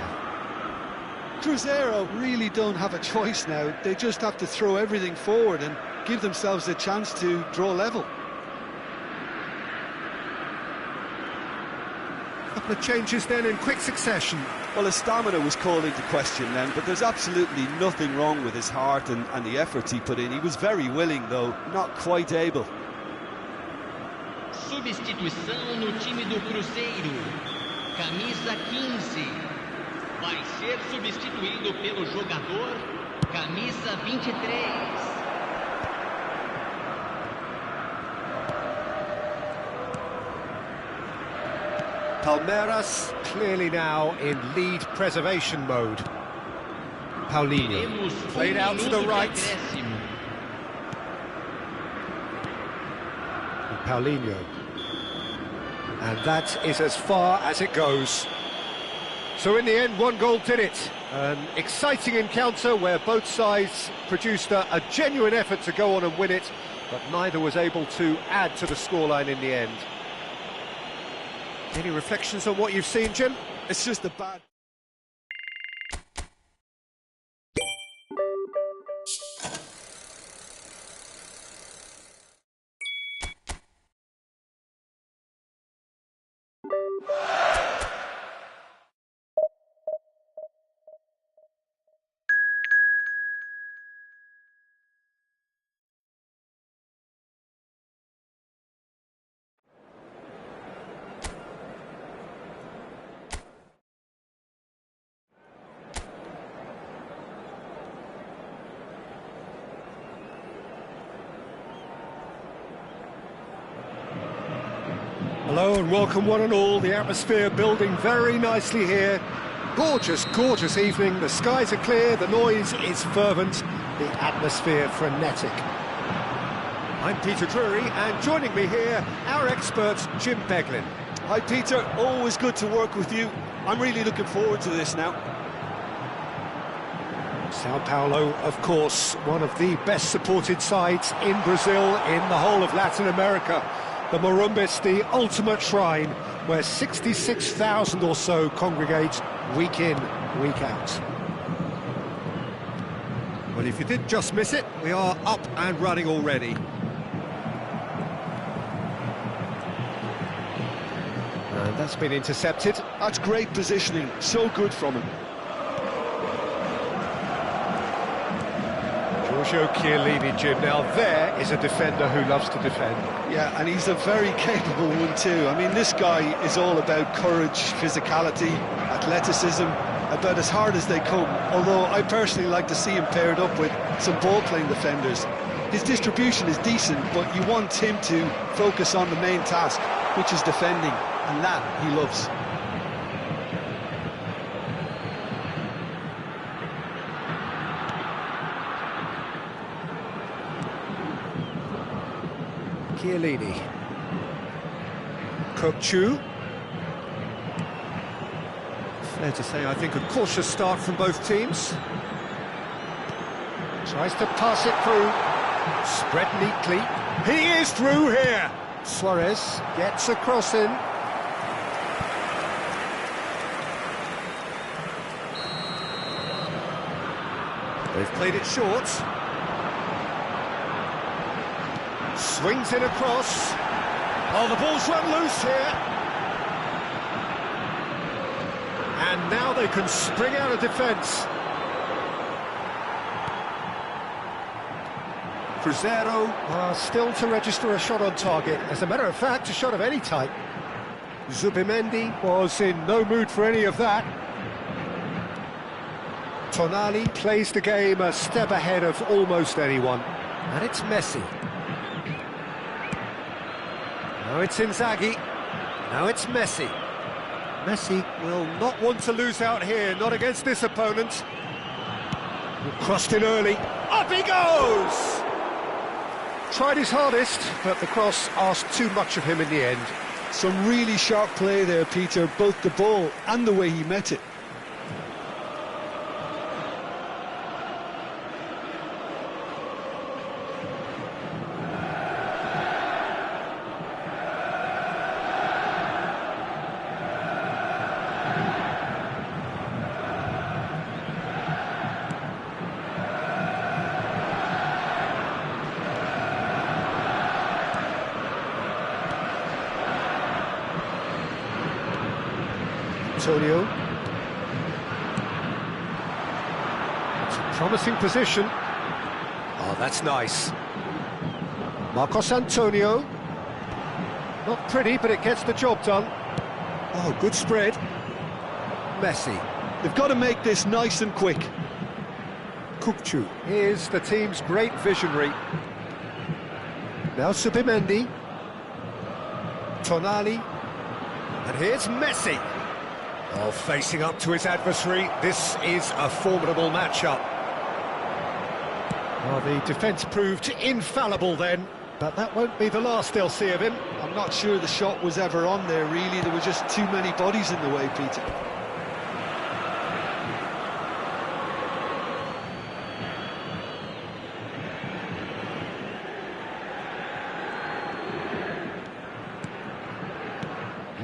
Cruzeiro really don't have a choice now. They just have to throw everything forward and give themselves a chance to draw level. couple of changes then in quick succession. Well, his stamina was called into question then, but there's absolutely nothing wrong with his heart and the efforts he put in. He was very willing, though, not quite able. Substituição no time do Cruzeiro. Camisa 15. Vai ser substituído pelo jogador camisa 23. Palmeiras clearly now in lead preservation mode. Paulinho played out to the right. Paulinho. And that is as far as it goes. So in the end, one goal did it. An exciting encounter where both sides produced a genuine effort to go on and win it, but neither was able to add to the scoreline in the end. Any reflections on what you've seen, Jim? It's just a bad... Hello and welcome one and all. The atmosphere building very nicely here. Gorgeous, gorgeous evening. The skies are clear, the noise is fervent, the atmosphere frenetic. I'm Peter Drury, and joining me here, our expert, Jim Beglin. Hi, Peter. Always good to work with you. I'm really looking forward to this now. Sao Paulo, of course, one of the best supported sides in Brazil, in the whole of Latin America. The Morumbis, the ultimate shrine, where 66,000 or so congregate week in, week out. Well, if you did just miss it, we are up and running already. And that's been intercepted. That's great positioning, so good from him. Giorgio Chiellini, Jim. Now there is a defender who loves to defend. Yeah, and he's a very capable one too. I mean, this guy is all about courage, physicality, athleticism, about as hard as they come. Although I personally like to see him paired up with some ball-playing defenders. His distribution is decent, but you want him to focus on the main task, which is defending, and that he loves. Chiellini. Kokchu. Fair to say, I think, a cautious start from both teams. Tries to pass it through. Spread neatly. He is through here. Suarez gets a cross in. They've played it short. Swings in across. Oh, the ball's run loose here. And now they can spring out of defence. Cruzeiro are still to register a shot on target. As a matter of fact, a shot of any type. Zubimendi was in no mood for any of that. Tonali plays the game a step ahead of almost anyone. And it's Messi. Now it's Inzaghi. Now it's Messi. Messi will not want to lose out here, not against this opponent. Crossed in early. Up he goes! Tried his hardest, but the cross asked too much of him in the end. Some really sharp play there, Peter, both the ball and the way he met it. Antonio. It's a promising position. Oh, that's nice. Marcos Antonio. Not pretty, but it gets the job done. Oh, good spread. Messi. They've got to make this nice and quick. Kukçu. Here's the team's great visionary. Now Subimendi. Tonali. And here's Messi. Oh, facing up to his adversary. This is a formidable matchup. Well, the defence proved infallible then, but that won't be the last they'll see of him. I'm not sure the shot was ever on there, really. There were just too many bodies in the way, Peter.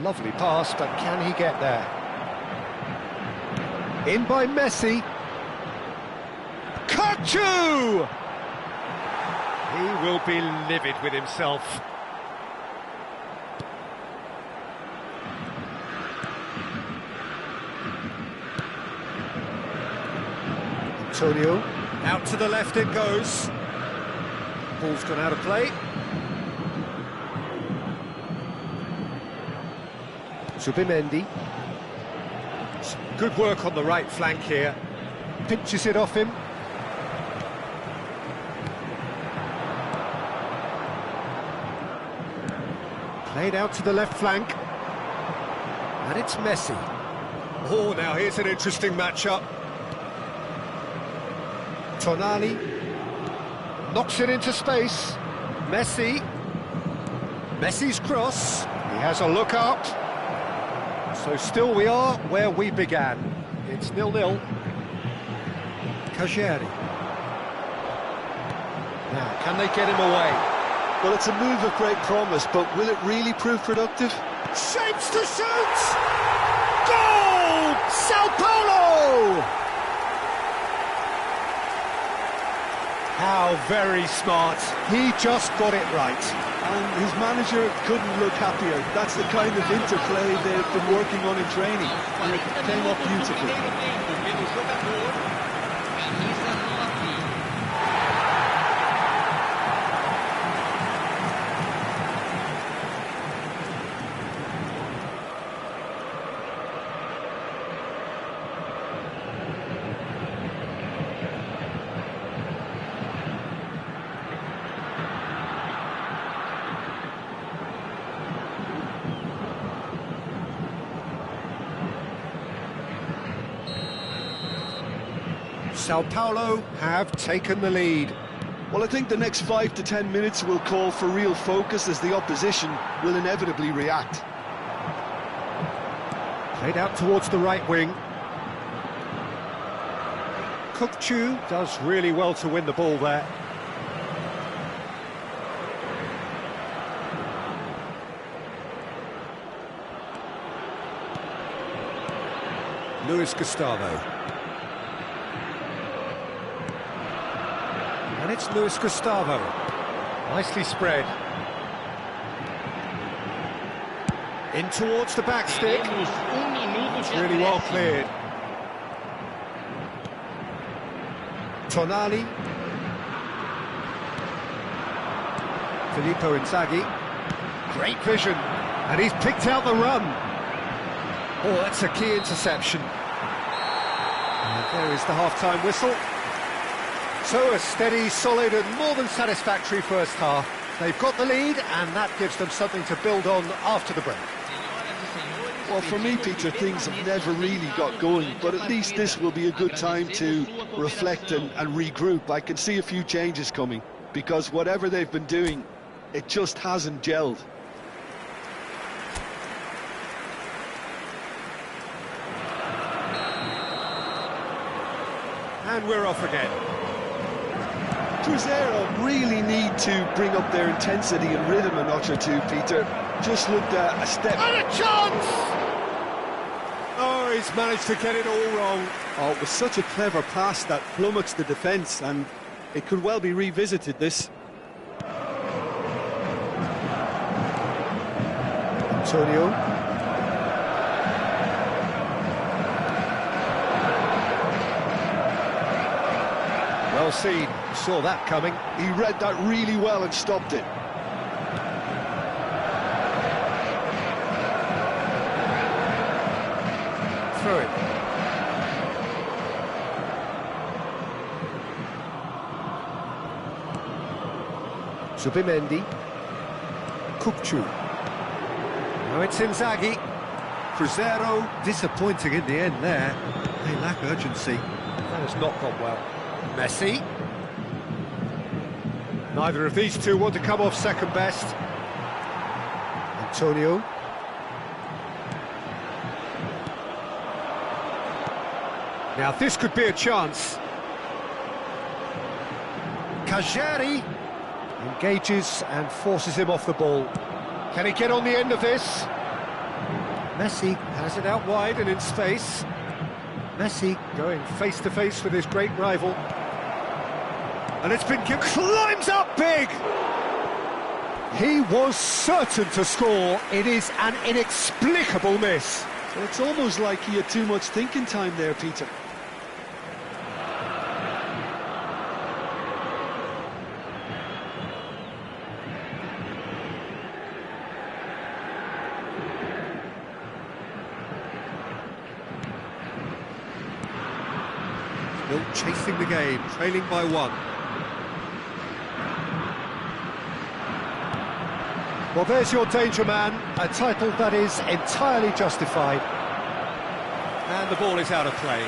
Lovely pass, but can he get there? In by Messi. Kukçu! He will be livid with himself. Antonio. Out to the left it goes. Ball's gone out of play. Subimendi. Some good work on the right flank here. Pinches it off him. Played out to the left flank. And it's Messi. Oh, now here's an interesting matchup. Tonali. Knocks it into space. Messi. Messi's cross. He has a look up. So still we are where we began. It's 0-0. Kajeri. Now, can they get him away? Well, it's a move of great promise, but will it really prove productive? Shapes to shoot! Goal! Sao Paulo! How very smart. He just got it right. And his manager couldn't look happier. That's the kind of interplay they've been working on in training, and it came up beautifully. Sao Paulo have taken the lead. Well, I think the next 5 to 10 minutes will call for real focus as the opposition will inevitably react. Played out towards the right wing. Kukçu does really well to win the ball there. Luis Gustavo. And it's Luis Gustavo. Nicely spread. In towards the back stick. It's really well cleared. Tonali. Filippo Inzaghi. Great vision. And he's picked out the run. Oh, that's a key interception. And there is the half-time whistle. So a steady, solid and more than satisfactory first half. They've got the lead and that gives them something to build on after the break. Well, for me, Peter, things have never really got going, but at least this will be a good time to reflect and regroup. I can see a few changes coming, because whatever they've been doing, it just hasn't gelled. And we're off again. Cruzeiro really need to bring up their intensity and rhythm a notch or two, Peter. Just looked at a step... And a chance! Oh, he's managed to get it all wrong. Oh, it was such a clever pass that flummoxed the defence, and it could well be revisited, this. Antonio. Well seen, saw that coming. He read that really well and stopped it. Through it. Zubimendi. Kukçu. Now it's Inzaghi. Cruzeiro disappointing in the end there. They lack urgency. That has not gone well. Messi. Neither of these two want to come off second best. Antonio. Now this could be a chance. Kajeri engages and forces him off the ball. Can he get on the end of this? Messi has it out wide and in space. Messi going face to face with his great rival. And it's been given, climbs up big! He was certain to score. It is an inexplicable miss. Well, it's almost like he had too much thinking time there, Peter. Still chasing the game, trailing by one. Well, there's your danger man, a title that is entirely justified. And the ball is out of play.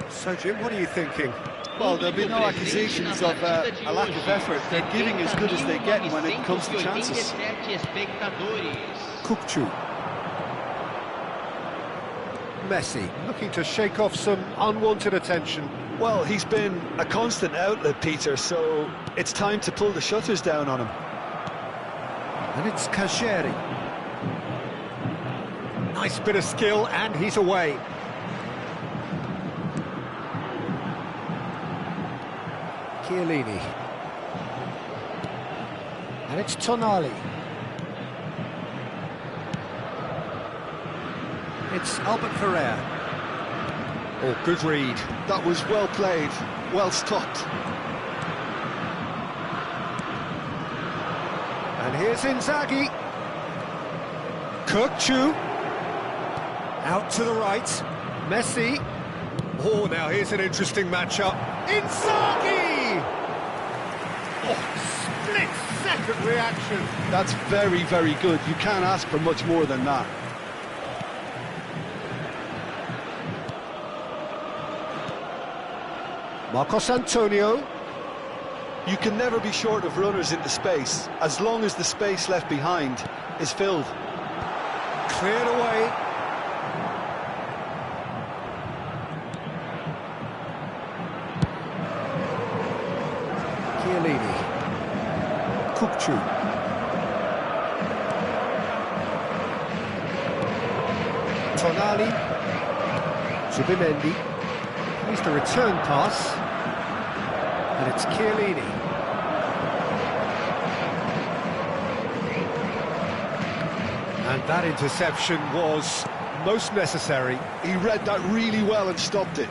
So, Jim, what are you thinking? Well, there'll be no accusations of a lack of effort. They're giving as good as they get when it comes to chances. Kukçu. Messi, looking to shake off some unwanted attention. Well, he's been a constant outlet, Peter, so it's time to pull the shutters down on him. And it's Kajeri. Nice bit of skill, and he's away. Chiellini. And it's Tonali. It's Albert Ferrer. Oh, good read. That was well played, well stopped. And here's Inzaghi. Kukçu. Out to the right. Messi. Oh, now here's an interesting matchup. Inzaghi! Oh, split-second reaction. That's very, very good. You can't ask for much more than that. Marcos Antonio. You can never be short of runners into space, as long as the space left behind is filled. Cleared away. Chiellini. Kukçu. Tonali. Zubimendi. Here's the return pass. And it's Chiellini. And that interception was most necessary. He read that really well and stopped it.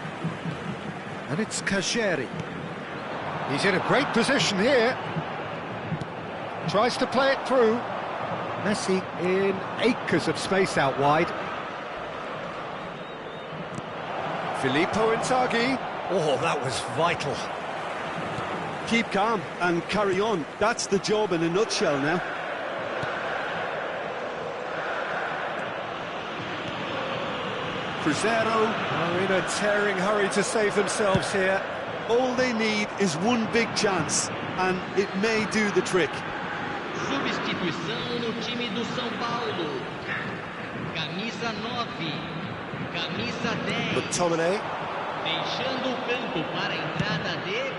And it's Kajeri. He's in a great position here. Tries to play it through. Messi in acres of space out wide. Filippo Inzaghi. Oh, that was vital. Keep calm and carry on. That's the job in a nutshell now. Cruzeiro are in a tearing hurry to save themselves here. All they need is one big chance, and it may do the trick. Substituição no time do São Paulo. Camisa 9, camisa 10. McTominay. Deixando o campo para a entrada de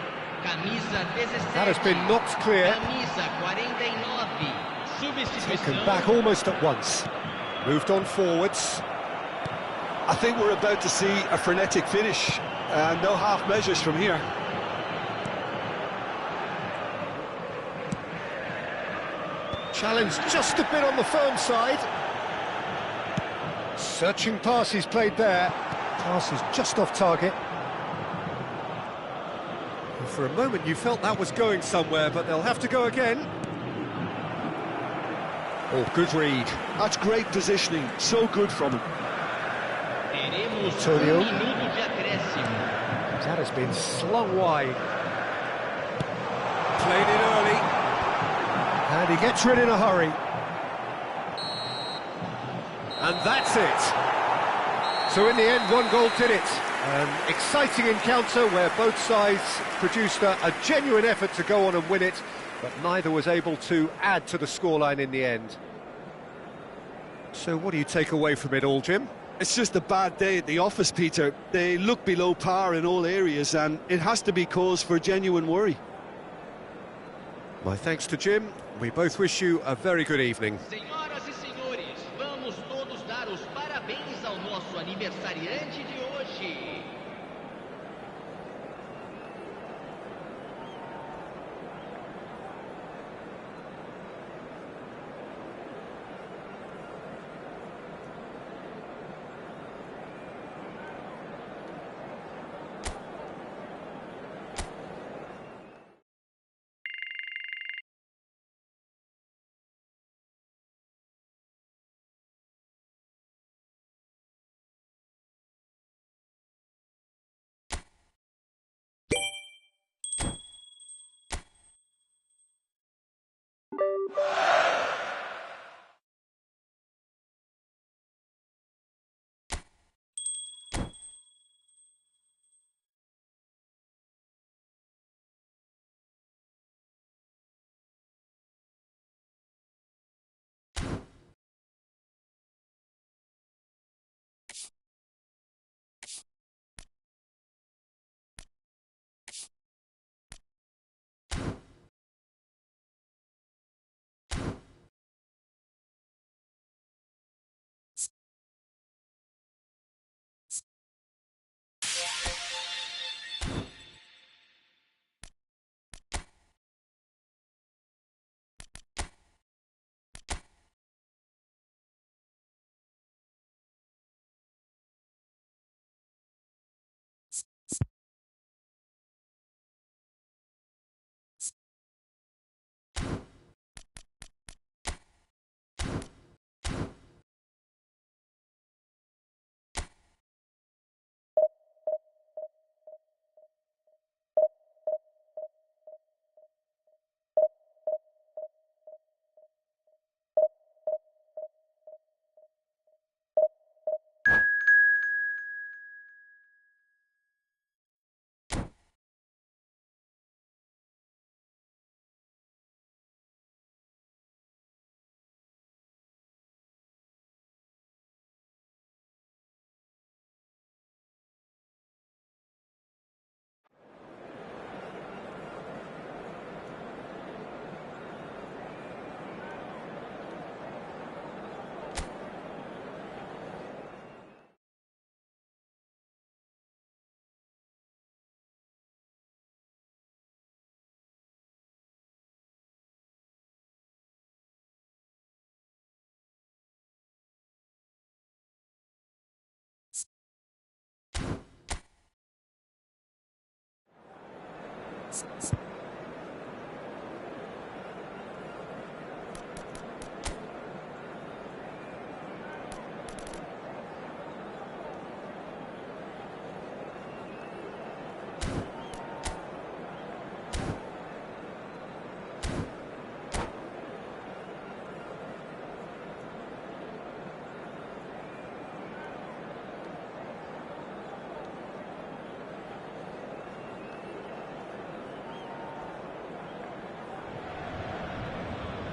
camisa 17. That has been knocked clear. Camisa 49. Substituição. Taken back almost at once. Moved on forwards. I think we're about to see a frenetic finish. No half measures from here. Challenge just a bit on the firm side. Searching pass he's played there. Pass is just off target. And for a moment you felt that was going somewhere, but they'll have to go again. Oh, good read. That's great positioning, so good from him. Antonio. That has been slung wide. Played in early. And he gets rid in a hurry. And that's it. So in the end, 1 goal did it. An exciting encounter where both sides produced a genuine effort to go on and win it, but neither was able to add to the scoreline in the end. So what do you take away from it all, Jim? It's just a bad day at the office, Peter. They look below par in all areas, and it has to be cause for genuine worry. My thanks to Jim. We both wish you a very good evening. Senhoras e senhores, vamos todos dar os parabéns ao nosso aniversariante de hoje.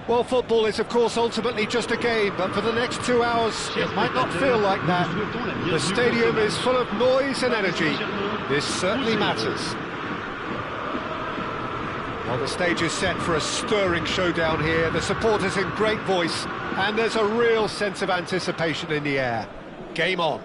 Well, football is, of course, ultimately just a game, but for the next 2 hours, it might not feel like that. The stadium is full of noise and energy. This certainly matters. Well, the stage is set for a stirring showdown here. The supporters in great voice, and there's a real sense of anticipation in the air. Game on.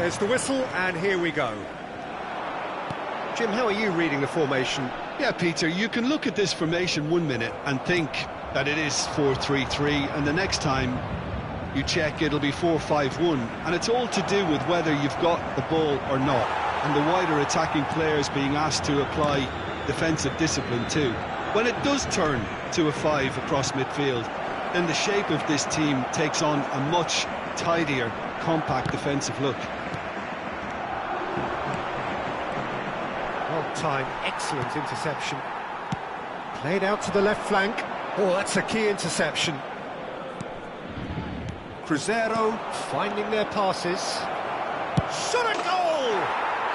There's the whistle, and here we go. Jim, how are you reading the formation? Yeah, Peter, you can look at this formation 1 minute and think that it is 4-3-3, and the next time you check it'll be 4-5-1, and it's all to do with whether you've got the ball or not, and the wider attacking players being asked to apply defensive discipline too. When it does turn to a 5 across midfield, then the shape of this team takes on a much tidier, compact defensive look. Well timed, excellent interception. Played out to the left flank. Oh, that's a key interception. Cruzeiro finding their passes. Shot a goal!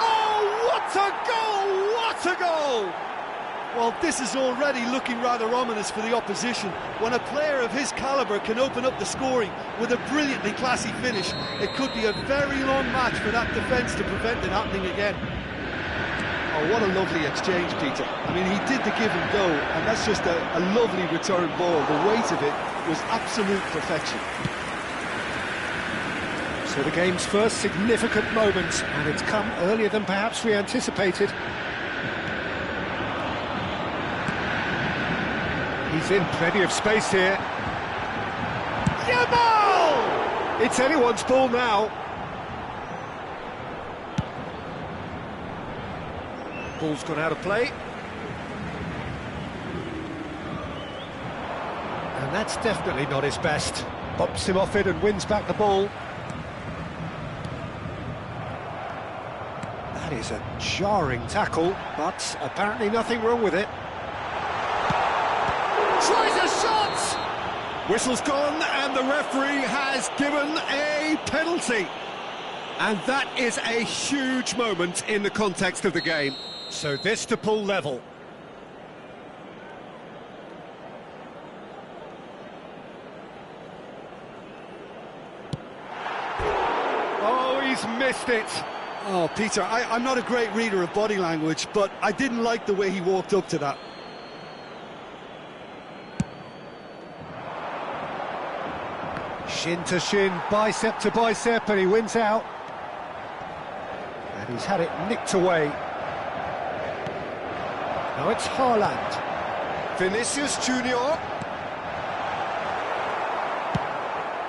Oh, what a goal! What a goal! Well, this is already looking rather ominous for the opposition. When a player of his calibre can open up the scoring with a brilliantly classy finish, it could be a very long match for that defence to prevent it happening again. Oh, what a lovely exchange, Peter. I mean, he did the give and go, and that's just a lovely return ball. The weight of it was absolute perfection. So the game's first significant moment, and it's come earlier than perhaps we anticipated. He's in plenty of space here. Yamal! It's anyone's ball now. Ball's gone out of play. And that's definitely not his best. Bumps him off it and wins back the ball. That is a jarring tackle, but apparently nothing wrong with it. Tries a shot! Whistle's gone, and the referee has given a penalty. And that is a huge moment in the context of the game. So this to pull level. Oh, he's missed it. Oh, Peter, I'm not a great reader of body language, but I didn't like the way he walked up to that. Shin to shin, bicep to bicep, and he wins out. And he's had it nicked away. Now it's Haaland. Vinicius Junior.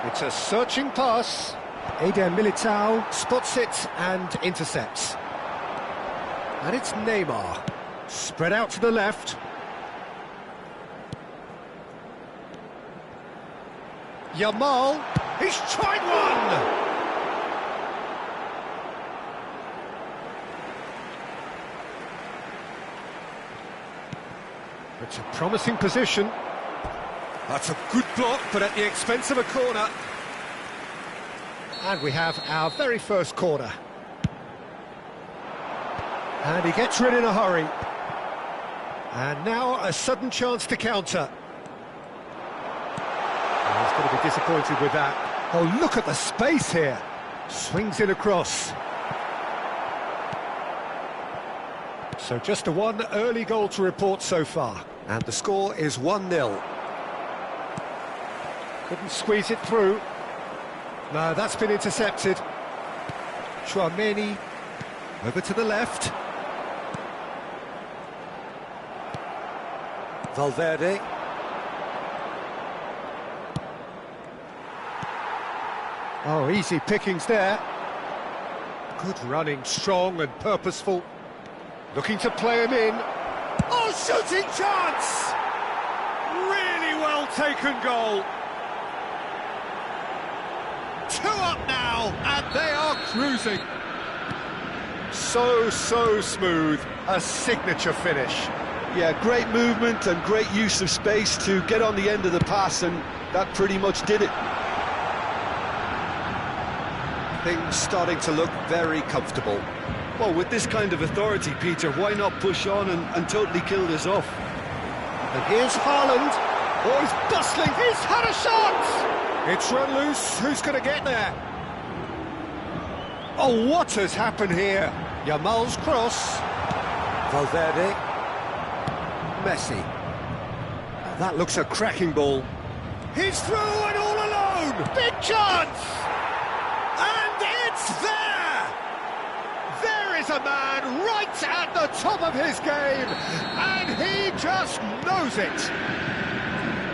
It's a searching pass. Eder Militao spots it and intercepts. And it's Neymar. Spread out to the left. Yamal, he's tried one! It's a promising position. That's a good block, but at the expense of a corner. And we have our very first corner. And he gets rid in a hurry. And now a sudden chance to counter. He's going to be disappointed with that. Oh, look at the space here. Swings it across. So just a one early goal to report so far. And the score is 1-0. Couldn't squeeze it through. No, that's been intercepted. Chouameni over to the left. Valverde. Oh, easy pickings there. Good running, strong and purposeful. Looking to play him in. Oh, shooting chance! Really well taken goal. 2 up now, and they are cruising. So smooth. A signature finish. Yeah, great movement and great use of space to get on the end of the pass, and that pretty much did it. Things starting to look very comfortable. Well, with this kind of authority, Peter, why not push on and totally kill this off? And here's Haaland. Oh, he's bustling. He's had a shot! It's run loose. Who's going to get there? Oh, what has happened here? Yamal's cross. Valverde. Messi. Oh, that looks a cracking ball. He's through and all alone. Big chance! And it's there! There's a man right at the top of his game, and he just knows it.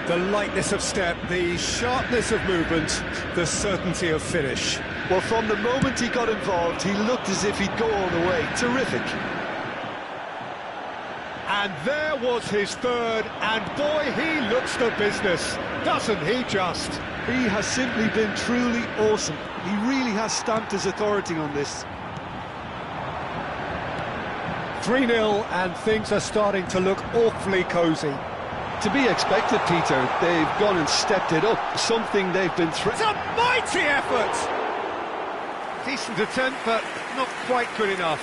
The lightness of step, the sharpness of movement, the certainty of finish. Well, from the moment he got involved, he looked as if he'd go all the way. Terrific. And there was his third, and boy, he looks the business, doesn't he just? He has simply been truly awesome. He really has stamped his authority on this. 3-0, and things are starting to look awfully cosy. To be expected, Peter. They've gone and stepped it up, something they've been It's a mighty effort! Decent attempt, but not quite good enough.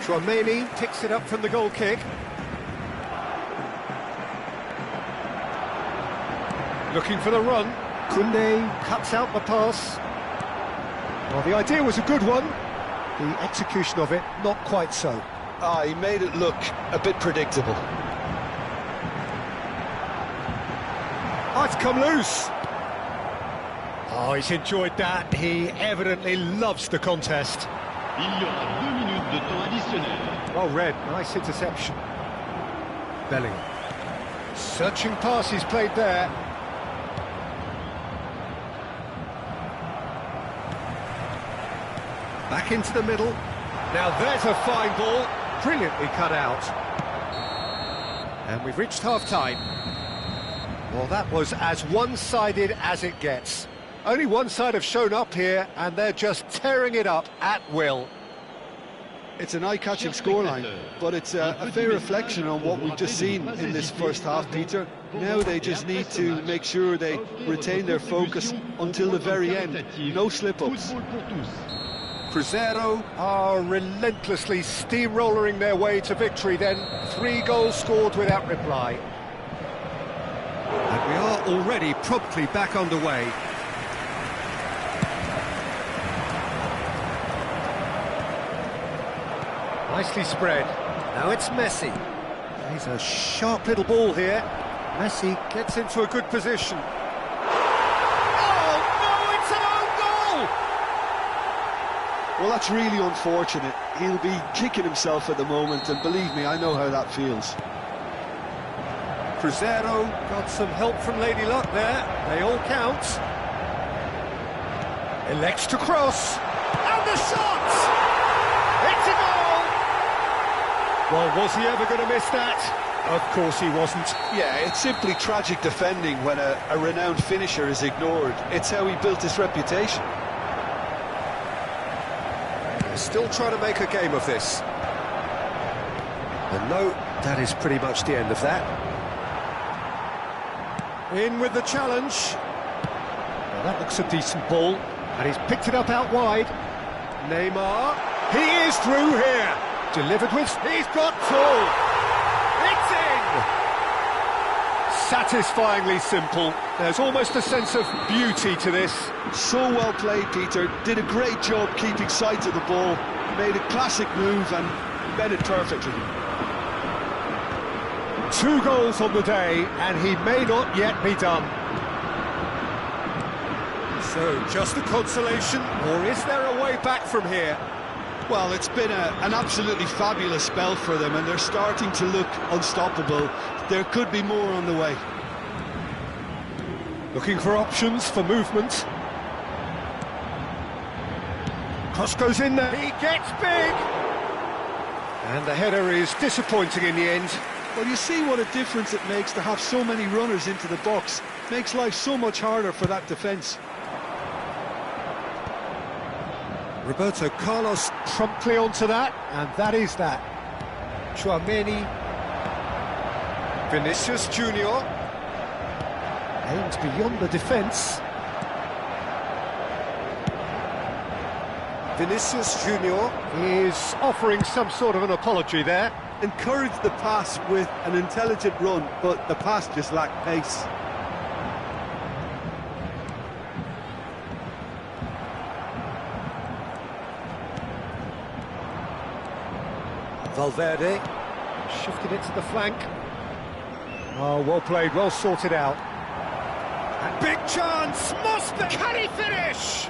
Chouameni picks it up from the goal kick. Looking for the run. Koundé cuts out the pass. Well, the idea was a good one. The execution of it, not quite so. He made it look a bit predictable. Oh, it's come loose. Oh, he's enjoyed that. He evidently loves the contest. Il y aura 2 minutes de temps additionnel. Well read, nice interception. Bellingham. Searching pass he's played there. Back into the middle. Now there's a fine ball. Brilliantly cut out. And we've reached half-time. Well, that was as one-sided as it gets. Only one side have shown up here, and they're just tearing it up at will. It's an eye-catching scoreline, but it's a fair reflection on what we've just seen in this first half, Peter. Now they just need to make sure they retain their focus until the very end. No slip-ups. Cruzeiro are relentlessly steamrollering their way to victory then. 3 goals scored without reply. And we are already promptly back underway. Nicely spread. Now it's Messi. He's a sharp little ball here. Messi gets into a good position. Oh, no, it's an own goal! Well, that's really unfortunate. He'll be kicking himself at the moment, and believe me, I know how that feels. Cruzeiro got some help from Lady Luck there. They all count. Elects to cross. And the shot! It's a goal! Well, was he ever going to miss that? Of course he wasn't. Yeah, it's simply tragic defending when a renowned finisher is ignored. It's how he built his reputation. They're still trying to make a game of this. And no, that is pretty much the end of that. In with the challenge. Well, that looks a decent ball. And he's picked it up out wide. Neymar. He is through here. Delivered with... He's got two. It's in! Satisfyingly simple. There's almost a sense of beauty to this. So well played, Peter. Did a great job keeping sight of the ball. Made a classic move and read it perfectly. 2 goals on the day, and he may not yet be done. So, just a consolation, or is there a way back from here? Well, it's been an absolutely fabulous spell for them, and they're starting to look unstoppable. There could be more on the way. Looking for options for movement. Cross goes in there. He gets big! And the header is disappointing in the end. Well, you see what a difference it makes to have so many runners into the box. Makes life so much harder for that defence. Roberto Carlos promptly onto that, and that is that. Chouameni. Vinicius Junior. Aims beyond the defence. Vinicius Junior is offering some sort of an apology there. Encouraged the pass with an intelligent run, but the pass just lacked pace. Valverde shifted it to the flank. Oh, well played, well sorted out. And big chance, Mosman, can he finish?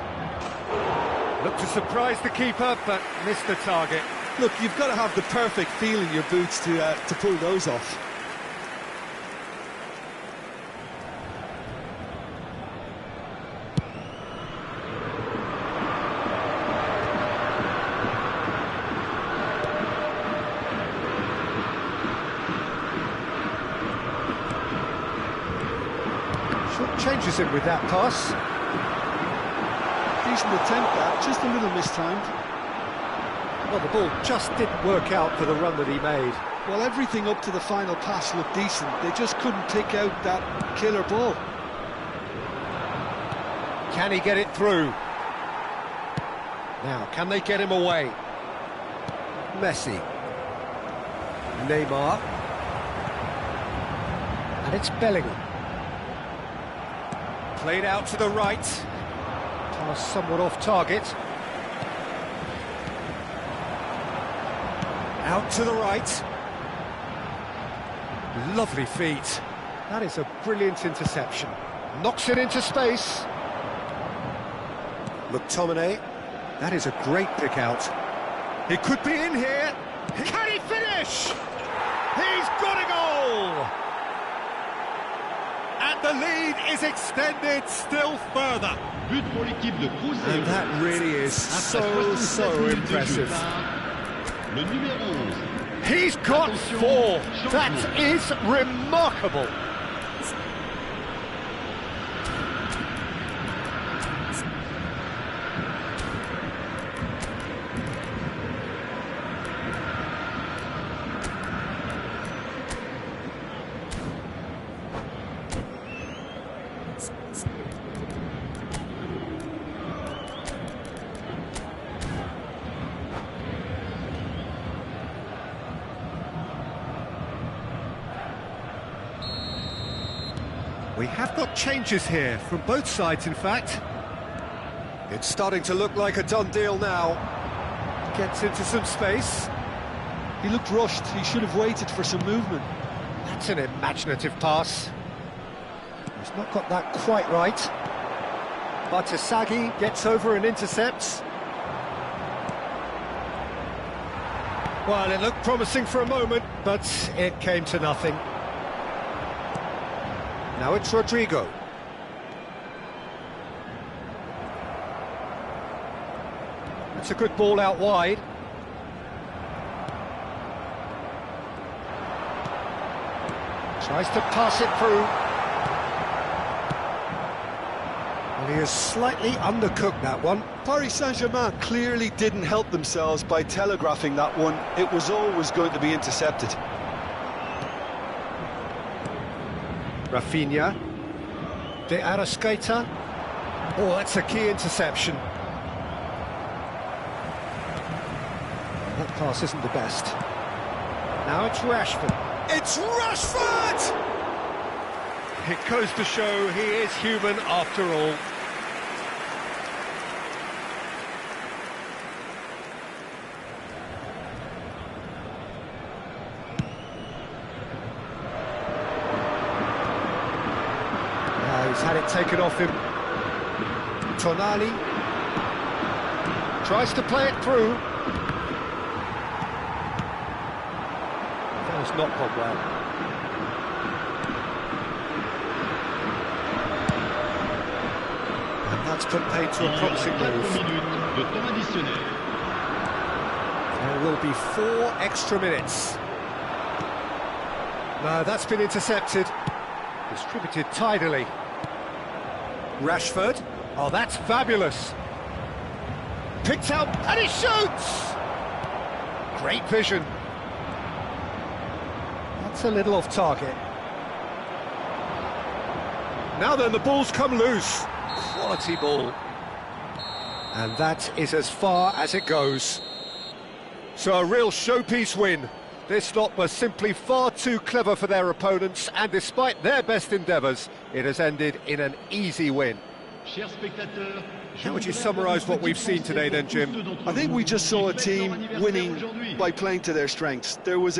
Looked to surprise the keeper, but missed the target. Look, you've got to have the perfect feel in your boots to pull those off. Changes him with that pass. Decent attempt that, just a little mistimed. Well, the ball just didn't work out for the run that he made. Well, everything up to the final pass looked decent. They just couldn't pick out that killer ball. Can he get it through? Now, can they get him away? Messi. Neymar. And it's Bellingham. Played out to the right. Pass somewhat off target. Out to the right. Lovely feet. That is a brilliant interception. Knocks it into space. McTominay. That is a great pick out. He could be in here. Can he finish? He's got a goal! And the lead is extended still further. And that really is so impressive. He's got 4. That is remarkable. We have got changes here, from both sides in fact. It's starting to look like a done deal now. Gets into some space. He looked rushed, he should have waited for some movement. That's an imaginative pass. He's not got that quite right. Bartasaghi gets over and intercepts. Well, it looked promising for a moment, but it came to nothing. Now it's Rodrigo. That's a good ball out wide. Tries to pass it through. Well, he has slightly undercooked that one. Paris Saint-Germain clearly didn't help themselves by telegraphing that one. It was always going to be intercepted. Rafinha. De Arrascaeta. Oh, that's a key interception. That pass isn't the best. Now it's Rashford. It's Rashford! It goes to show he is human after all. He's had it taken off him. Tonali tries to play it through. That has not gone well. And that's put paid to a promising move. There will be 4 extra minutes. No, that's been intercepted. Distributed tidily. Rashford. Oh, that's fabulous. Picked out, and he shoots! Great vision. That's a little off target. Now then, the ball's come loose. Quality ball. And that is as far as it goes. So a real showpiece win. This lot was simply far too clever for their opponents, and despite their best endeavours, it has ended in an easy win. How would you summarise what we've seen today then, Jim? I think we just saw a team winning by playing to their strengths. There was